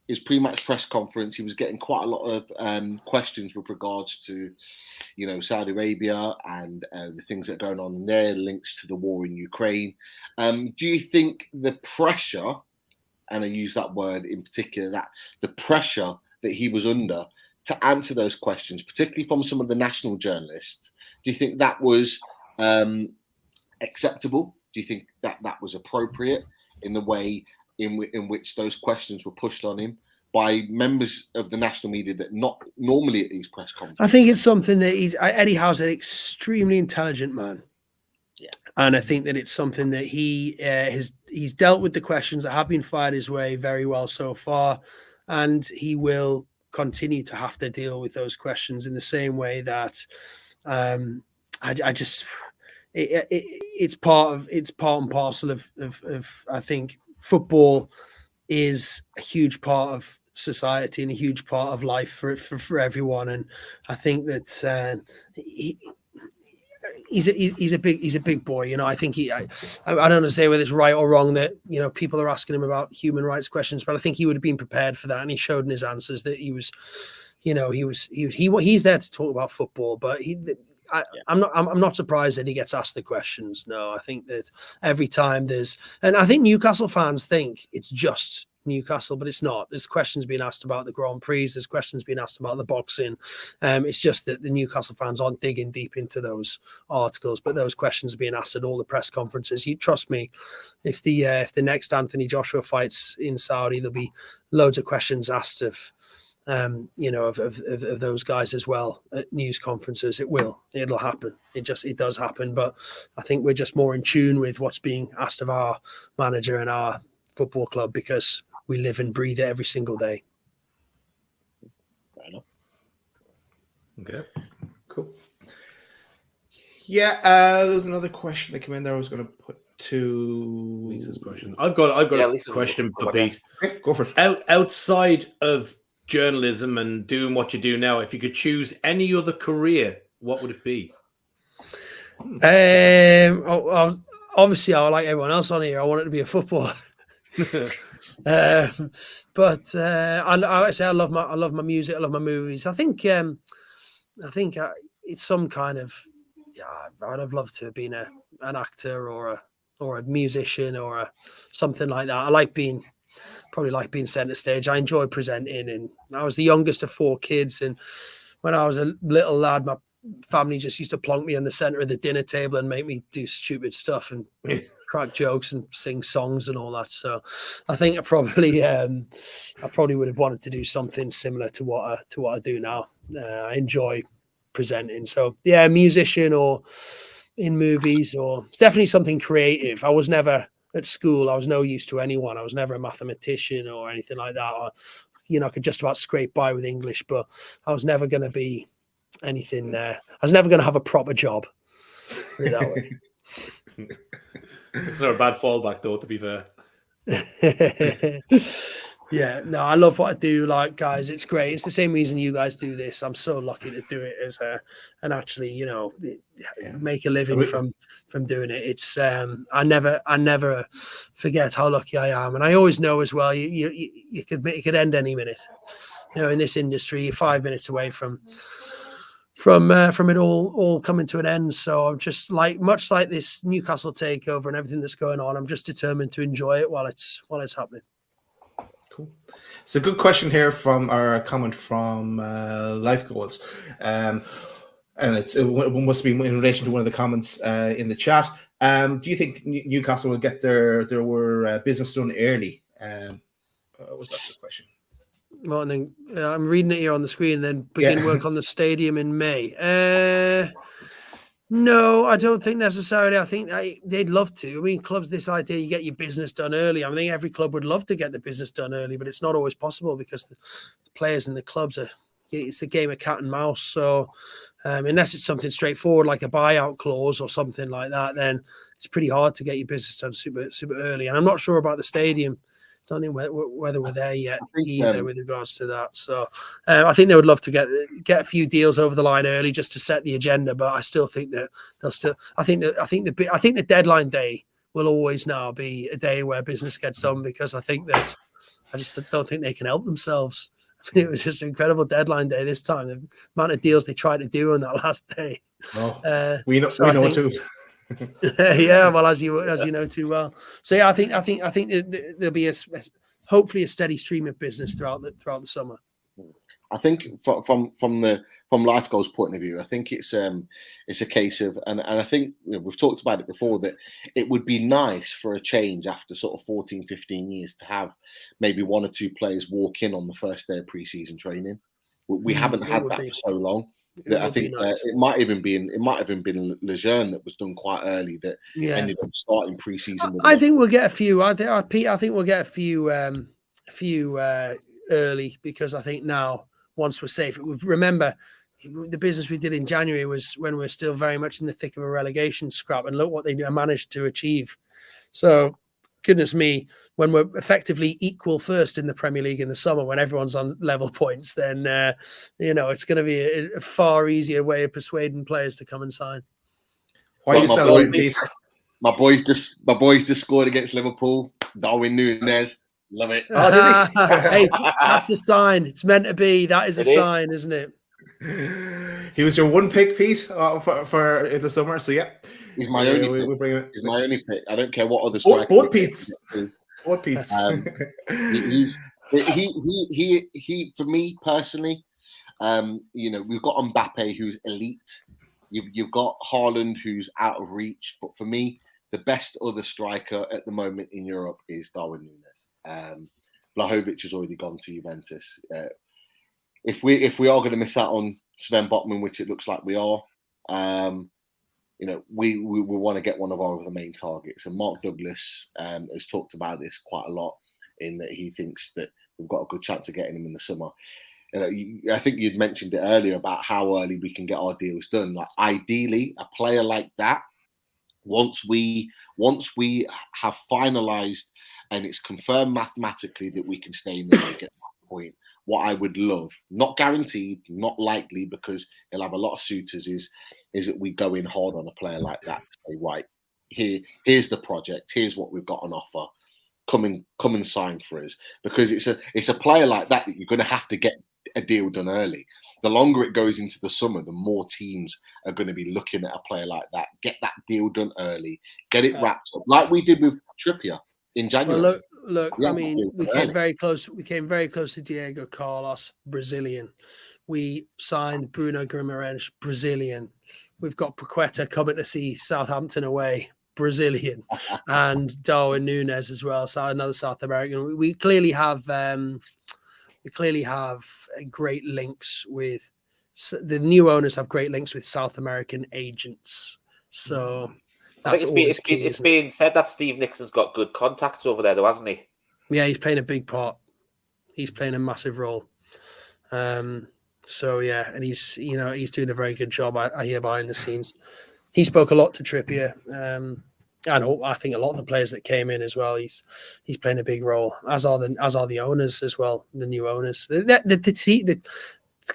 his pre-match press conference, he was getting quite a lot of questions with regards to, Saudi Arabia and the things that are going on there, links to the war in Ukraine. Do you think the pressure, and I use that word in particular, that the pressure that he was under to answer those questions, particularly from some of the national journalists, do you think that was acceptable Do you think that was appropriate in the way in which those questions were pushed on him by members of the national media that not normally at these press conferences? I think it's something that Eddie Howe's an extremely intelligent man. Yeah. And I think that it's something that he's dealt with the questions that have been fired his way very well so far. And he will continue to have to deal with those questions in the same way that it's part and parcel of I think football is a huge part of society and a huge part of life for everyone. And I think that he's a big boy. You know, I think I don't know to say whether it's right or wrong that, you know, people are asking him about human rights questions, but I think he would have been prepared for that, and he showed in his answers that he was, you know, he's there to talk about football, but I'm not surprised that he gets asked the questions. No, I think that every time and I think Newcastle fans think it's just Newcastle, but it's not. There's questions being asked about the Grand Prix. There's questions being asked about the boxing. It's just that the Newcastle fans aren't digging deep into those articles, but those questions are being asked at all the press conferences. You trust me, if the next Anthony Joshua fights in Saudi, there'll be loads of questions asked of those guys as well at news conferences. It'll happen. It does happen. But I think we're just more in tune with what's being asked of our manager and our football club because we live and breathe it every single day. Fair enough. Okay. Cool. Yeah, there was another question that came in there. I was going to put to Lisa's question. I've got a question for Pete. Okay, go for it. Outside of journalism and doing what you do now, if you could choose any other career, what would it be? Obviously, I like everyone else on here. I want it to be a footballer. But I say I love my music. I love my movies. I think it's some kind of I'd have loved to have been an actor or a musician or something like that. I like being center stage. I enjoy presenting, and I was the youngest of 4 kids. And when I was a little lad, my family just used to plonk me in the center of the dinner table and make me do stupid stuff and crack jokes and sing songs and all that. So I think I probably would have wanted to do something similar to what I do now. I enjoy presenting. So yeah, musician or in movies, or it's definitely something creative. I was never at school. I was no use to anyone. I was never a mathematician or anything like that. Or, you know, I could just about scrape by with English, but I was never going to be anything there. I was never going to have a proper job. Put it that way. It's not a bad fallback, though, to be fair. Yeah, no, I love what I do. Like, guys, it's great. It's the same reason you guys do this. I'm so lucky to do it and actually, you know, make a living from doing it. It's I never forget how lucky I am, and I always know as well. You could end any minute. You know, in this industry, you're 5 minutes away from it all coming to an end. So I'm just much like this Newcastle takeover and everything that's going on, I'm just determined to enjoy it while it's happening. Cool. It's a good question here from our comment from Life Goals. And it must be in relation to one of the comments in the chat. Do you think Newcastle will get their business done early? Was that the question? Well, and then I'm reading it here on the screen, and then begin work on the stadium in May. No, I don't think necessarily. I think they'd love to. I mean, clubs, this idea you get your business done early. I think every club would love to get the business done early, but it's not always possible because the players and the clubs it's the game of cat and mouse. So unless it's something straightforward like a buyout clause or something like that, then it's pretty hard to get your business done super, super early. And I'm not sure about the stadium. I don't think whether we're there yet either with regards to that. So I think they would love to get a few deals over the line early just to set the agenda. But I still think that I think the deadline day will always now be a day where business gets done, because I just don't think they can help themselves. I think it was just an incredible deadline day this time. The amount of deals they tried to do on that last day. Oh, we know too. Yeah, well, as you know too well. So yeah, I think there'll be hopefully a steady stream of business throughout the summer. I think from Life Goals point of view, I think it's a case of, and I think we've talked about it before, that it would be nice for a change after sort of 14, 15 years to have maybe one or two players walk in on the first day of pre-season training. We haven't had that for so long. That I think nice. It might have even been Lejeune that was done quite early that ended up starting pre-season. I think we'll get a few. Pete, I think we'll get a few early, because I think now, once we're safe, remember the business we did in January was when we were still very much in the thick of a relegation scrap, and look what they managed to achieve. So, goodness me, when we're effectively equal first in the Premier League in the summer, when everyone's on level points, then it's going to be a far easier way of persuading players to come and sign. Why are you celebrating, Pete? My boys just scored against Liverpool. Darwin Núñez. Love it. Oh, did he? Hey, that's the sign. It's meant to be. That is a sign, isn't it? He was your one pick, Pete, for the summer. So yeah, he's my only. We'll bring him. He's my only pick. I don't care what other strikers. Both Pete's. Both Pete's. He for me personally, we've got Mbappe who's elite. You've got Haaland who's out of reach. But for me, the best other striker at the moment in Europe is Darwin Núñez. Vlahovic has already gone to Juventus. If we are going to miss out on Sven Botman, which it looks like we are, we want to get one of our other main targets. And Mark Douglas has talked about this quite a lot, in that he thinks that we've got a good chance of getting him in the summer. I think you'd mentioned it earlier about how early we can get our deals done. Like, ideally, a player like that, once we have finalised and it's confirmed mathematically that we can stay in the league at that point, what I would love, not guaranteed, not likely, because he'll have a lot of suitors, is that we go in hard on a player like that to say, right, here's the project, here's what we've got on offer, come and sign for us. Because it's a player like that you're going to have to get a deal done early. The longer it goes into the summer, the more teams are going to be looking at a player like that. Get that deal done early, get it wrapped up, like we did with Trippier in January. Well, look. I mean, we came very close. We came very close to Diego Carlos, Brazilian. We signed Bruno Guimaraes, Brazilian. We've got Paqueta coming to see Southampton away, Brazilian, and Darwin Núñez as well. So another South American. We clearly have great links with the new owners. Have great links with South American agents. So. I think it's been said that Steve Nixon's got good contacts over there, though, hasn't he? Yeah, he's playing a big part. He's playing a massive role. So yeah, and he's doing a very good job. I hear behind the scenes. He spoke a lot to Trippier. I think a lot of the players that came in as well. He's playing a big role, as are the owners as well, the new owners.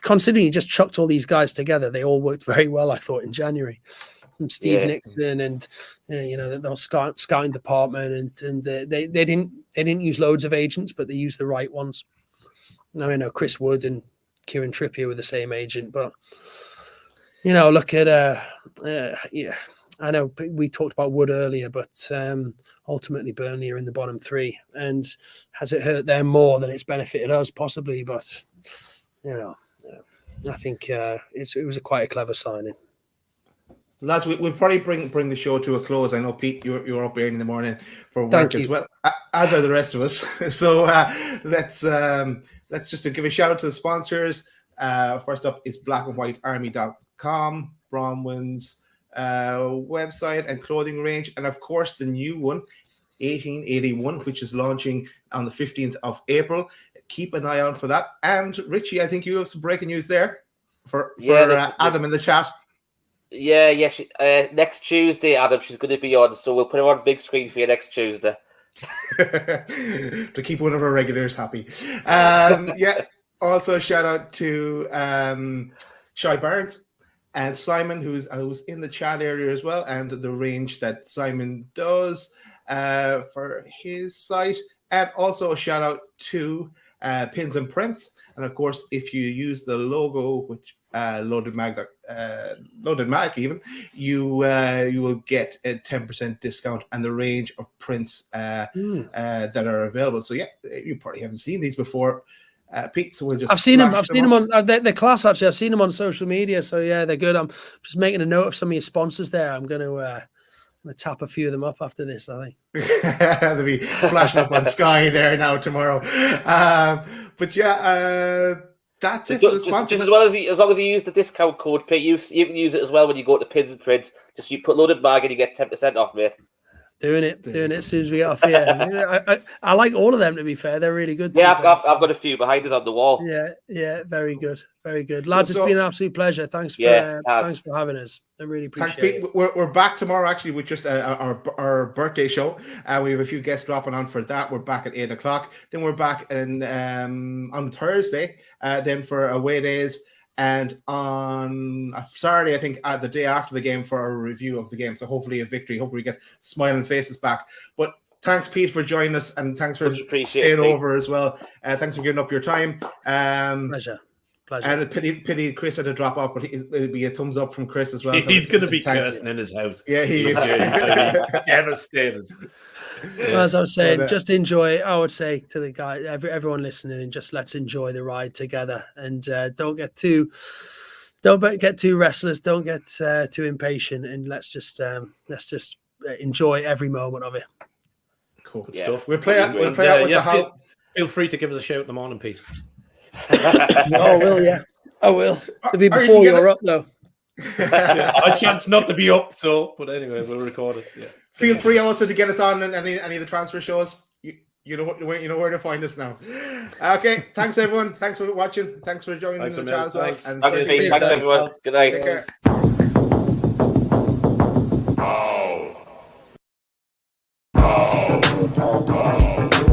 Considering you just chucked all these guys together, they all worked very well, I thought, in January. From Steve Nixon and the scouting department, and they didn't use loads of agents, but they used the right ones. I know Chris Wood and Kieran Trippier were the same agent, but look at I know we talked about Wood earlier, but ultimately Burnley are in the bottom three, and has it hurt them more than it's benefited us? Possibly, but I think it was quite a clever signing. Lads, we'll probably bring the show to a close. I know, Pete, you're up early in the morning for work as well, as are the rest of us. So let's just give a shout out to the sponsors. First up, it's blackandwhitearmy.com, Bronwyn's website and clothing range, and of course the new one, 1881, which is launching on the 15th of April. Keep an eye out for that. And Richie, I think you have some breaking news there for Adam in the chat. Yeah. Next Tuesday, Adam, she's going to be on, so we'll put her on big screen for you next Tuesday. To keep one of our regulars happy. Also shout out to Shy Barnes and Simon, who's in the chat area as well, and the range that Simon does for his site. And also a shout out to Pins and Prints. And of course, if you use the logo, which Loaded Mag even, you will get a 10% discount and the range of prints that are available. So yeah, you probably haven't seen these before. Pete. So we'll just. I've seen them on they're class actually. I've seen them on social media. So yeah, they're good. I'm just making a note of some of your sponsors there. I'm going to tap a few of them up after this, I think. They'll be flashing up on Sky there now tomorrow. But yeah, that's it for the sponsors. Just as long as you use the discount code, Pete, you can use it as well when you go to Pins and Prints. Just you put loaded bag and you get 10% off, mate. Doing it as soon as we get off here. I like all of them, to be fair. They're really good. Yeah, I've got a few behind us on the wall. Yeah, very good. Very good. Lads, it's been an absolute pleasure. Thanks for having us. I really appreciate it. Thanks, Pete. We're back tomorrow, actually, with just our birthday show. We have a few guests dropping on for that. We're back at 8 o'clock. Then we're back on Thursday, then for away days. And on Saturday, I think the day after the game for a review of the game. So hopefully a victory. Hopefully we get smiling faces back. But thanks, Pete, for joining us, and thanks for staying over as well. Thanks for giving up your time. Pleasure. And pity Chris had to drop off, but it'll be a thumbs up from Chris as well. He's going to be cursing in his house. Yeah, he is. He's going to be devastated. Well, as I was saying, just enjoy. I would say to the guy, everyone listening, and just let's enjoy the ride together, and don't get too restless, don't get too impatient, and let's just enjoy every moment of it. Cool stuff. We'll play out with the how. Feel free to give us a shout in the morning, Pete. I will. It'll be before you're up, though. I chance not to be up, but anyway, we'll record it. Yeah. Feel free also to get us on any of the transfer shows. You know where to find us now. Okay, thanks everyone. Thanks for watching. Thanks for joining the chat as well. Thanks, Pete. Thanks everyone. Good night. Take care.